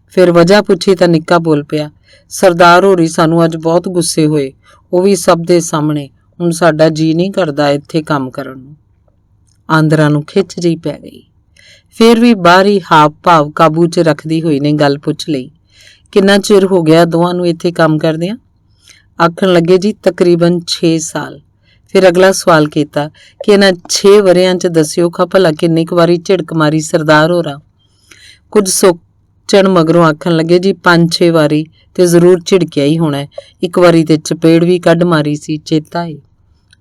S1: ਫਿਰ ਵਜ੍ਹਾ ਪੁੱਛੀ ਤਾਂ ਨਿੱਕਾ ਬੋਲ ਪਿਆ, ਸਰਦਾਰ ਹੋਰੀ ਸਾਨੂੰ ਅੱਜ ਬਹੁਤ ਗੁੱਸੇ ਹੋਏ, ਉਹ ਵੀ ਸਭ ਦੇ ਸਾਹਮਣੇ। ਹੁਣ ਸਾਡਾ ਜੀ ਨਹੀਂ ਕਰਦਾ ਇੱਥੇ ਕੰਮ ਕਰਨ ਨੂੰ। ਆਂਦਰਾਂ ਨੂੰ ਖਿੱਚ ਜਿਹੀ ਪੈ ਗਈ। ਫਿਰ ਵੀ ਬਾਹਰੀ ਹਾਵ ਭਾਵ ਕਾਬੂ 'ਚ ਰੱਖਦੀ ਹੋਈ ਨੇ ਗੱਲ ਪੁੱਛ ਲਈ, ਕਿੰਨਾ ਚਿਰ ਹੋ ਗਿਆ ਦੋਵਾਂ ਨੂੰ ਇੱਥੇ ਕੰਮ ਕਰਦਿਆਂ? ਆਖਣ ਲੱਗੇ, ਜੀ ਤਕਰੀਬਨ 6 ਸਾਲ। ਫਿਰ ਅਗਲਾ ਸਵਾਲ ਕੀਤਾ ਕਿ ਇਹਨਾਂ 6 ਵਰਿਆਂ 'ਚ ਦੱਸਿਓ ਖਾ ਭਲਾ ਕਿੰਨੀ ਕੁ ਵਾਰੀ ਝਿੜਕ ਮਾਰੀ ਸਰਦਾਰ ਹੋਰਾਂ? ਕੁਝ ਸੋਚਣ ਮਗਰੋਂ ਆਖਣ ਲੱਗੇ, ਜੀ 5-6 ਵਾਰੀ ਤੇ ਜ਼ਰੂਰ ਝਿੜਕਿਆ ਹੀ ਹੋਣਾ। ਇੱਕ ਵਾਰੀ ਤੇ ਚਪੇੜ ਵੀ ਕੱਢ ਮਾਰੀ ਸੀ, ਚੇਤਾ ਏ।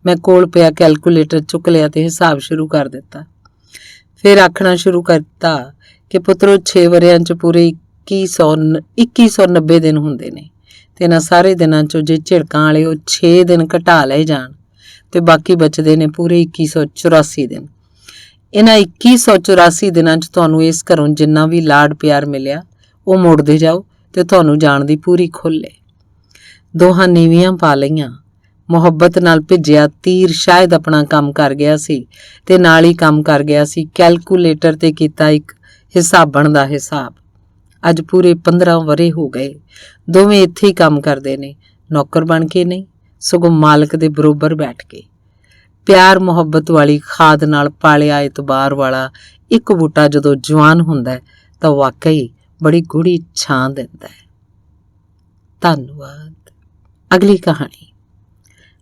S1: ਮੈਂ ਕੋਲ ਪਿਆ ਕੈਲਕੂਲੇਟਰ ਚੁੱਕ ਲਿਆ ਤੇ ਹਿਸਾਬ ਸ਼ੁਰੂ ਕਰ ਦਿੱਤਾ। ਫਿਰ ਆਖਣਾ ਸ਼ੁਰੂ ਕਰਤਾ ਕਿ ਪੁੱਤਰੋ 6 ਵਰਿਆਂ 'ਚ ਪੂਰੇ 2190 ਦਿਨ ਹੁੰਦੇ ਨੇ ਤੇ ਇਹਨਾਂ ਸਾਰੇ ਦਿਨਾਂ 'ਚੋਂ ਜੇ ਝਿੜਕਾਂ ਵਾਲੇ ਉਹ 6 ਦਿਨ ਘਟਾ ਲਏ ਜਾਣ ਤੇ ਬਾਕੀ ਬਚਦੇ ਨੇ ਪੂਰੇ 2184 ਦਿਨ। ਇਹਨਾਂ 2184 ਦਿਨਾਂ 'ਚ ਤੁਹਾਨੂੰ ਇਸ ਘਰੋਂ ਜਿੰਨਾ ਵੀ ਲਾਡ ਪਿਆਰ ਮਿਲਿਆ ਉਹ ਮੋੜਦੇ ਜਾਓ ਤੇ ਤੁਹਾਨੂੰ ਜਾਣ ਦੀ ਪੂਰੀ ਖੁੱਲ੍ਹ ਏ। ਦੋਹਾਂ ਨੀਵੀਆਂ ਪਾ ਲਈਆਂ। ਮੁਹੱਬਤ ਨਾਲ ਭਿੱਜਿਆ ਤੀਰ ਸ਼ਾਇਦ ਆਪਣਾ ਕੰਮ ਕਰ ਗਿਆ ਸੀ ਤੇ ਨਾਲ ਹੀ ਕੰਮ ਕਰ ਗਿਆ ਸੀ ਕੈਲਕੂਲੇਟਰ ਤੇ ਕੀਤਾ ਇੱਕ ਹਿਸਾਬਣ ਦਾ ਹਿਸਾਬ। ਅੱਜ ਪੂਰੇ 15 ਵਰੇ ਹੋ ਗਏ। ਦੋਵੇਂ ਇੱਥੇ ਹੀ ਕੰਮ ਕਰਦੇ ਨੇ ਨੌਕਰ ਬਣ ਕੇ ਨਹੀਂ, ਸਗੋਂ ਮਾਲਕ ਦੇ ਬਰੋਬਰ ਬੈਠ ਕੇ। ਪਿਆਰ ਮੁਹੱਬਤ ਵਾਲੀ ਖਾਦ ਨਾਲ ਪਾਲਿਆ ਇਤਬਾਰ ਵਾਲਾ ਇੱਕ ਬੂਟਾ ਜਦੋਂ ਜਵਾਨ ਹੁੰਦਾ ਹੈ ਤਾਂ ਵਾਕਈ ਬੜੀ ਗੂੜੀ ਛਾਂ ਦਿੰਦਾ ਹੈ। ਧੰਨਵਾਦ। ਅਗਲੀ ਕਹਾਣੀ।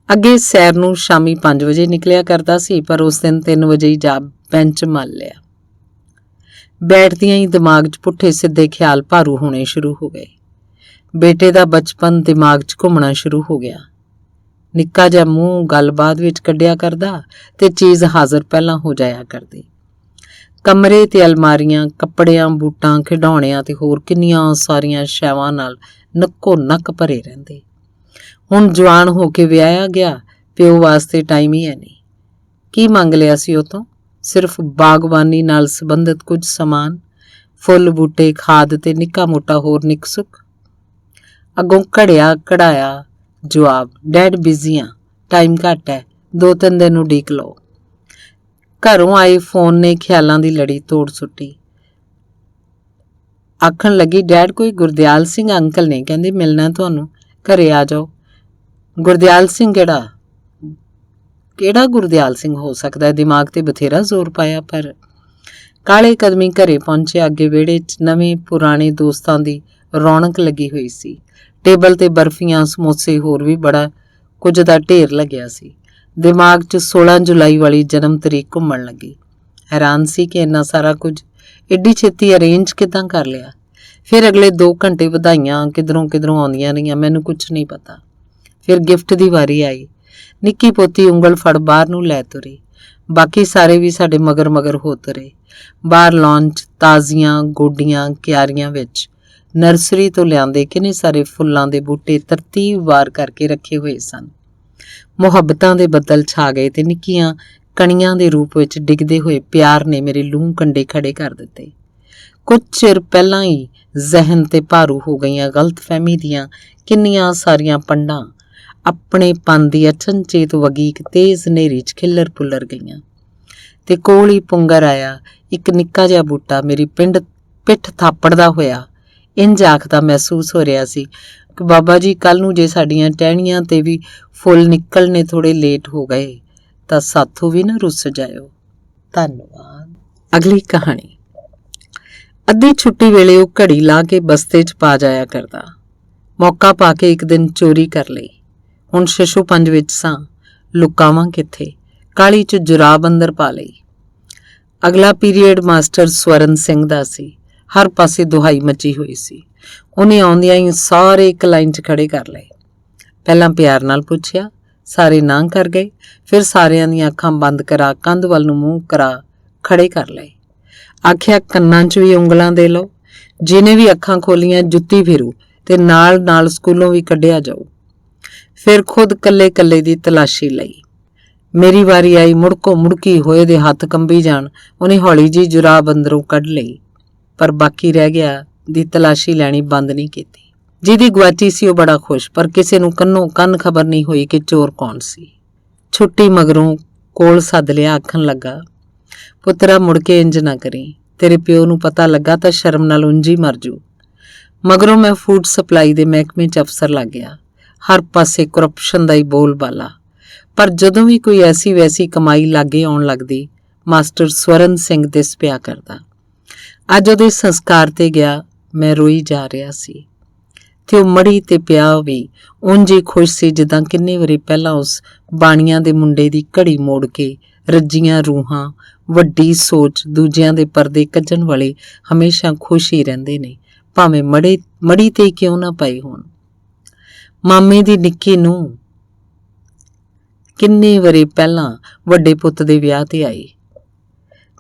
S1: ਅੱਗੇ ਸੈਰ ਨੂੰ ਸ਼ਾਮੀ 5 ਵਜੇ ਨਿਕਲਿਆ ਕਰਦਾ ਸੀ, ਪਰ ਉਸ ਦਿਨ 3 ਵਜੇ ਹੀ ਜਾ ਬੈਂਚ ਮੱਲ ਲਿਆ। ਬੈਠਦਿਆਂ ਹੀ ਦਿਮਾਗ 'ਚ ਪੁੱਠੇ ਸਿੱਧੇ ਖਿਆਲ ਭਾਰੂ ਹੋਣੇ ਸ਼ੁਰੂ ਹੋ ਗਏ। ਬੇਟੇ ਦਾ ਬਚਪਨ ਦਿਮਾਗ 'ਚ ਘੁੰਮਣਾ ਸ਼ੁਰੂ ਹੋ ਗਿਆ। ਨਿੱਕਾ ਜਿਹਾ ਮੂੰਹ ਗੱਲਬਾਤ ਵਿੱਚ ਕੱਢਿਆ ਕਰਦਾ ਤੇ ਚੀਜ਼ ਹਾਜ਼ਰ ਪਹਿਲਾਂ ਹੋ ਜਾਇਆ ਕਰਦੀ। ਕਮਰੇ ਤੇ ਅਲਮਾਰੀਆਂ ਕੱਪੜਿਆਂ, ਬੂਟਾਂ, ਖਿਡੌਣਿਆਂ ਤੇ ਹੋਰ ਕਿੰਨੀਆਂ ਸਾਰੀਆਂ ਸ਼ੈਵਾਂ ਨਾਲ ਨੱਕੋ ਨੱਕ ਭਰੇ ਰਹਿੰਦੇ। ਹੁਣ ਜਵਾਨ ਹੋ ਕੇ ਵਿਆਹਿਆ ਗਿਆ, ਪਿਓ ਵਾਸਤੇ ਟਾਈਮ ਹੀ ਹੈ ਨਹੀਂ। ਕੀ ਮੰਗ ਲਿਆ ਸੀ ਉਹ ਤੋਂ? ਸਿਰਫ ਬਾਗਬਾਨੀ ਨਾਲ ਸੰਬੰਧਿਤ ਕੁਝ ਸਮਾਨ, ਫੁੱਲ ਬੂਟੇ, ਖਾਦ ਤੇ ਨਿੱਕਾ ਮੋਟਾ ਹੋਰ ਨਿੱਕ ਸੁੱਖ। ਅੱਗੋਂ ਘੜਿਆ ਕਢਾਇਆ ਜਵਾਬ, ਡੈਡ ਬਿਜ਼ੀ ਆ, ਟਾਈਮ ਘੱਟ ਹੈ, 2-3 ਦਿਨ ਉਡੀਕ ਲਓ। ਘਰੋਂ ਆਏ ਫੋਨ ਨੇ ਖਿਆਲਾਂ ਦੀ ਲੜੀ ਤੋੜ ਸੁੱਟੀ। ਆਖਣ ਲੱਗੀ, ਡੈਡ ਕੋਈ ਗੁਰਦਿਆਲ ਸਿੰਘ ਅੰਕਲ ਨੇ, ਕਹਿੰਦੇ ਮਿਲਣਾ ਤੁਹਾਨੂੰ, ਘਰੇ ਆ ਜਾਓ। ਗੁਰਦਿਆਲ ਸਿੰਘ ਕਿਹੜਾ ਗੁਰਦਿਆਲ ਸਿੰਘ ਹੋ ਸਕਦਾ ਹੈ? ਦਿਮਾਗ ਤੇ ਬਥੇਰਾ ਜ਼ੋਰ ਪਾਇਆ, ਪਰ ਕਾਲੇ ਕਦਮੀ ਘਰੇ ਪਹੁੰਚਿਆ। ਅੱਗੇ ਵਿਹੜੇ 'ਚ ਨਵੇਂ ਪੁਰਾਣੇ ਦੋਸਤਾਂ ਦੀ ਰੌਣਕ ਲੱਗੀ ਹੋਈ ਸੀ। ਟੇਬਲ ਤੇ ਬਰਫੀਆਂ, ਸਮੋਸੇ, ਹੋਰ ਵੀ ਬੜਾ ਕੁਝ ਦਾ ਢੇਰ ਲੱਗਿਆ ਸੀ। ਦਿਮਾਗ 'ਚ 16 ਜੁਲਾਈ ਵਾਲੀ ਜਨਮ ਤਰੀਕ ਘੁੰਮਣ ਲੱਗੀ। ਹੈਰਾਨ ਸੀ ਕਿ ਇੰਨਾ ਸਾਰਾ ਕੁਝ ਏਡੀ ਛੇਤੀ ਅਰੇਂਜ ਕਿੱਦਾਂ ਕਰ ਲਿਆ। ਫਿਰ ਅਗਲੇ 2 ਘੰਟੇ ਵਧਾਈਆਂ ਕਿਧਰੋਂ ਕਿਧਰੋਂ ਆਉਂਦੀਆਂ ਰਹੀਆਂ, ਮੈਨੂੰ ਕੁਝ ਨਹੀਂ ਪਤਾ। ਫਿਰ ਗਿਫਟ ਦੀ ਵਾਰੀ ਆਈ। ਨਿੱਕੀ ਪੋਤੀ ਉਂਗਲ ਫੜ ਬਾਹਰ ਨੂੰ ਲੈ ਤੁਰੀ। ਬਾਕੀ ਸਾਰੇ ਵੀ ਸਾਡੇ ਮਗਰ ਮਗਰ ਹੋ ਤੁਰੇ। ਬਾਹਰ ਲੌਨ 'ਚ ਤਾਜ਼ੀਆਂ ਗੋਡੀਆਂ ਕਿਆਰੀਆਂ ਵਿੱਚ ਨਰਸਰੀ ਤੋਂ ਲਿਆਂਦੇ ਕਿੰਨੇ ਸਾਰੇ ਫੁੱਲਾਂ ਦੇ ਬੂਟੇ ਤਰਤੀਬਵਾਰ ਕਰਕੇ ਰੱਖੇ ਹੋਏ ਸਨ। ਮੁਹੱਬਤਾਂ ਦੇ ਬੱਦਲ ਛਾ ਗਏ ਤੇ ਨਿੱਕੀਆਂ ਕਣੀਆਂ ਦੇ ਰੂਪ ਵਿੱਚ ਡਿੱਗਦੇ ਹੋਏ ਪਿਆਰ ਨੇ ਮੇਰੇ ਲੂੰ ਕੰਡੇ ਖੜੇ ਕਰ ਦਿੱਤੇ। ਕੁਝ ਚਿਰ ਪਹਿਲਾਂ ਹੀ ਜ਼ਹਿਨ ਤੇ ਭਾਰੂ ਹੋ ਗਈਆਂ ਗਲਤਫਹਿਮੀ ਦੀਆਂ ਕਿੰਨੀਆਂ ਸਾਰੀਆਂ ਪੰਡਾਂ ਆਪਣੇ ਪਨ ਦੀ ਅਚਨਚੇਤ ਵਗੀਕ ਤੇਜ਼ ਹਨੇਰੀ 'ਚ ਖਿੱਲਰ ਪੁੱਲਰ ਗਈਆਂ ਤੇ ਕੋਲ ਹੀ ਪੁੰਗਰ ਆਇਆ ਇੱਕ ਨਿੱਕਾ ਜਿਹਾ ਬੂਟਾ ਮੇਰੀ ਪਿੱਠ ਥਾਪੜਦਾ ਹੋਇਆ। ਇੰਝ ਆਖਦਾ ਮਹਿਸੂਸ ਹੋ ਰਿਹਾ ਸੀ ਕਿ ਬਾਬਾ ਜੀ, ਕੱਲ ਨੂੰ ਜੇ ਸਾਡੀਆਂ ਟਹਿਣੀਆਂ ਤੇ ਵੀ ਫੁੱਲ ਨਿਕਲਣੇ ਥੋੜੇ ਲੇਟ ਹੋ ਗਏ ਤਾਂ ਸਾਥੋਂ ਵੀ ਨਾ ਰੁੱਸ ਜਾਇਓ। ਧੰਨਵਾਦ। ਅਗਲੀ ਕਹਾਣੀ। ਅੱਧੀ ਛੁੱਟੀ ਵੇਲੇ ਉਹ ਘੜੀ ਲਾ ਕੇ ਬਸਤੇ 'ਚ ਪਾ ਜਾਇਆ ਕਰਦਾ। ਮੌਕਾ ਪਾ ਕੇ ਇੱਕ ਦਿਨ ਚੋਰੀ ਕਰ ਲਈ। ਹੁਣ ਸ਼ਸ਼ੂ 5 ਵਿੱਚ ਸਾਂ, ਲੁਕਾਵਾਂ ਕਿੱਥੇ? ਕਾਹਲੀ 'ਚ ਜੁਰਾਬ ਅੰਦਰ ਪਾ ਲਈ। ਅਗਲਾ ਪੀਰੀਅਡ ਮਾਸਟਰ ਸਵਰਨ ਸਿੰਘ ਦਾ ਸੀ। ਹਰ ਪਾਸੇ ਦੁਹਾਈ ਮੱਚੀ ਹੋਈ ਸੀ। ਉਹਨੇ ਆਉਂਦਿਆਂ ਹੀ ਸਾਰੇ ਇੱਕ ਲਾਈਨ 'ਚ ਖੜੇ ਕਰ ਲਏ। ਪਹਿਲਾਂ ਪਿਆਰ ਨਾਲ ਪੁੱਛਿਆ, ਸਾਰੇ ਨਾਂਹ ਕਰ ਗਏ। ਫਿਰ ਸਾਰਿਆਂ ਦੀਆਂ ਅੱਖਾਂ ਬੰਦ ਕਰਾ ਕੰਧ ਵੱਲ ਨੂੰ ਮੂੰਹ ਕਰਾ ਖੜੇ ਕਰ ਲਏ। ਆਖਿਆ, ਕੰਨਾਂ 'ਚ ਵੀ ਉਂਗਲਾਂ ਦੇ ਲਓ। ਜਿਹਨੇ ਵੀ ਅੱਖਾਂ ਖੋਲੀਆਂ ਜੁੱਤੀ ਫਿਰੂ ਤੇ ਨਾਲ ਨਾਲ ਸਕੂਲੋਂ ਵੀ ਕੱਢਿਆ ਜਾਊ। ਫਿਰ ਖੁਦ ਕੱਲੇ ਦੀ ਤਲਾਸ਼ੀ ਲਈ। ਮੇਰੀ ਵਾਰੀ ਆਈ। ਮੁੜਕੋ ਮੁੜਕੀ ਹੋਏ ਦੇ ਹੱਥ ਕੰਬੀ ਜਾਣ। ਉਹਨੇ ਹੌਲੀ ਜਿਹੀ ਜੁਰਾਬ ਅੰਦਰੋਂ ਕੱਢ ਲਈ, ਪਰ ਬਾਕੀ ਰਹਿ ਗਿਆ ਦੀ ਤਲਾਸ਼ੀ ਲੈਣੀ ਬੰਦ ਨਹੀਂ ਕੀਤੀ। ਜਿਹਦੀ ਗਵਾਚੀ ਸੀ ਉਹ ਬੜਾ ਖੁਸ਼, ਪਰ ਕਿਸੇ ਨੂੰ ਕੰਨੋਂ ਕੰਨ ਖਬਰ ਨਹੀਂ ਹੋਈ ਕਿ ਚੋਰ ਕੌਣ ਸੀ। ਛੁੱਟੀ ਮਗਰੋਂ ਕੋਲ ਸੱਦ ਲਿਆ। ਆਖਣ ਲੱਗਾ, ਪੁੱਤਰਾ ਮੁੜ ਕੇ ਇੰਜ ਨਾ ਕਰੀ, ਤੇਰੇ ਪਿਓ ਨੂੰ ਪਤਾ ਲੱਗਾ ਤਾਂ ਸ਼ਰਮ ਨਾਲ ਉਂਝ ਹੀ ਮਰ ਜੂ। ਮਗਰੋਂ ਮੈਂ ਫੂਡ ਸਪਲਾਈ ਦੇ ਮਹਿਕਮੇ 'ਚ ਅਫਸਰ ਲੱਗ ਗਿਆ। ਹਰ ਪਾਸੇ ਕਰਪਸ਼ਨ ਦਾ ਹੀ ਬੋਲਬਾਲਾ। ਪਰ ਜਦੋਂ ਵੀ ਕੋਈ ਐਸੀ ਵੈਸੀ ਕਮਾਈ ਲਾਗੇ ਆਉਣ ਲੱਗਦੀ, ਮਾਸਟਰ ਸਵਰਨ ਸਿੰਘ ਦਿਸ ਪਿਆ ਕਰਦਾ। ਅੱਜ ਉਹਦੇ ਸੰਸਕਾਰ ਤੇ ਗਿਆ, ਮੈਂ ਰੋਈ ਜਾ ਰਿਹਾ ਸੀ ਤੇ ਉਹ ਮੜੀ ਤੇ ਪਿਆ ਵੀ ਉਂਝ ਹੀ ਖੁਸ਼ ਸੀ ਜਿੱਦਾਂ ਕਿੰਨੇ ਵਾਰੀ ਪਹਿਲਾਂ ਉਸ ਬਾਣੀਆਂ ਦੇ ਮੁੰਡੇ ਦੀ ਘੜੀ ਮੋੜ ਕੇ ਰੱਜੀਆਂ ਰੂਹਾਂ, ਵੱਡੀ ਸੋਚ, ਦੂਜਿਆਂ ਦੇ ਪਰਦੇ ਕੱਜਣ ਵਾਲੇ ਹਮੇਸ਼ਾ ਖੁਸ਼ ਹੀ ਰਹਿੰਦੇ ਨੇ, ਭਾਵੇਂ ਮੜੀ ਤੇ ਕਿਉਂ ਨਾ ਪਏ ਹੋਣ। ਮਾਮੇ ਦੀ ਨਿੱਕੀ ਨੂੰ ਕਿੰਨੇ ਵਰੇ ਪਹਿਲਾਂ ਵੱਡੇ ਪੁੱਤ ਦੇ ਵਿਆਹ ਤੇ ਆਈ।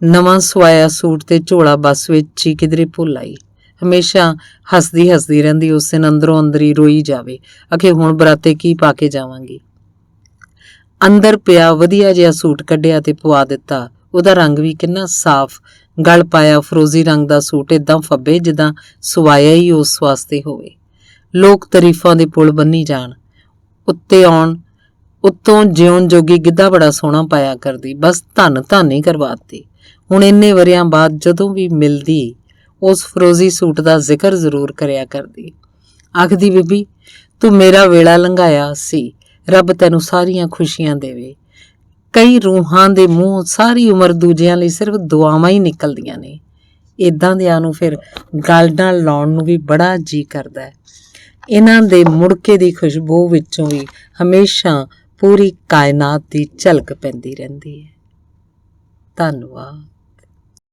S1: ਨਵਾਂ ਸਵਾਇਆ ਸੂਟ ਤੇ ਝੋਲਾ ਬੱਸ ਵਿੱਚ ਹੀ ਕਿਧਰੇ ਭੁੱਲ ਆਈ। ਹਮੇਸ਼ਾ ਹੱਸਦੀ ਰਹਿੰਦੀ। ਉਸ ਦਿਨ ਅੰਦਰੋਂ ਅੰਦਰੀ ਰੋਈ ਜਾਵੇ, ਅਖੇ ਹੁਣ ਬਰਾਤੇ ਕੀ ਪਾ ਕੇ ਜਾਵਾਂਗੀ। ਅੰਦਰ ਪਿਆ ਵਧੀਆ ਜਿਹਾ ਸੂਟ ਕੱਢਿਆ ਤੇ ਪਵਾ ਦਿੱਤਾ। ਉਹਦਾ ਰੰਗ ਵੀ ਕਿੰਨਾ ਸਾਫ਼, ਗਲ ਪਾਇਆ ਫਰੋਜ਼ੀ ਰੰਗ ਦਾ ਸੂਟ ਏਦਾਂ ਫੱਬੇ ਜਿੱਦਾਂ ਸਵਾਇਆ ਹੀ ਉਸ ਵਾਸਤੇ ਹੋਵੇ। ਲੋਕ ਤਾਰੀਫਾਂ ਦੇ ਪੁਲ ਬੰਨੀ ਜਾਣ। ਉੱਤੋਂ ਜਿਉਣ ਜੋਗੀ ਗਿੱਧਾ ਬੜਾ ਸੋਹਣਾ ਪਾਇਆ ਕਰਦੀ। ਬਸ ਧੰਨ ਹੀ ਕਰਵਾਤੀ। ਹੁਣ ਇੰਨੇ ਵਰਿਆਂ ਬਾਅਦ ਜਦੋਂ ਵੀ ਮਿਲਦੀ ਉਸ ਫਰੋਜ਼ੀ ਸੂਟ ਦਾ ਜ਼ਿਕਰ ਜ਼ਰੂਰ ਕਰਿਆ ਕਰਦੀ। ਆਖਦੀ, ਬੀਬੀ ਤੂੰ ਮੇਰਾ ਵੇਲਾ ਲੰਘਾਇਆ ਸੀ, ਰੱਬ ਤੈਨੂੰ ਸਾਰੀਆਂ ਖੁਸ਼ੀਆਂ ਦੇਵੇ। ਕਈ ਰੂਹਾਂ ਦੇ ਮੂੰਹ ਸਾਰੀ ਉਮਰ ਦੂਜਿਆਂ ਲਈ ਸਿਰਫ ਦੁਆਵਾਂ ਹੀ ਨਿਕਲਦੀਆਂ ਨੇ। ਇੱਦਾਂ ਦਿਆਂ ਨੂੰ ਫਿਰ ਗਲ ਨਾਲ ਲਾਉਣ ਨੂੰ ਵੀ ਬੜਾ ਜੀਅ ਕਰਦਾ ਹੈ। ਇਹਨਾਂ ਦੇ ਮੁੜਕੇ ਦੀ ਖੁਸ਼ਬੂ ਵਿੱਚੋਂ ਵੀ ਹਮੇਸ਼ਾ ਪੂਰੀ ਕਾਇਨਾਤ ਦੀ ਝਲਕ ਪੈਂਦੀ ਰਹਿੰਦੀ ਹੈ। ਧੰਨਵਾਦ।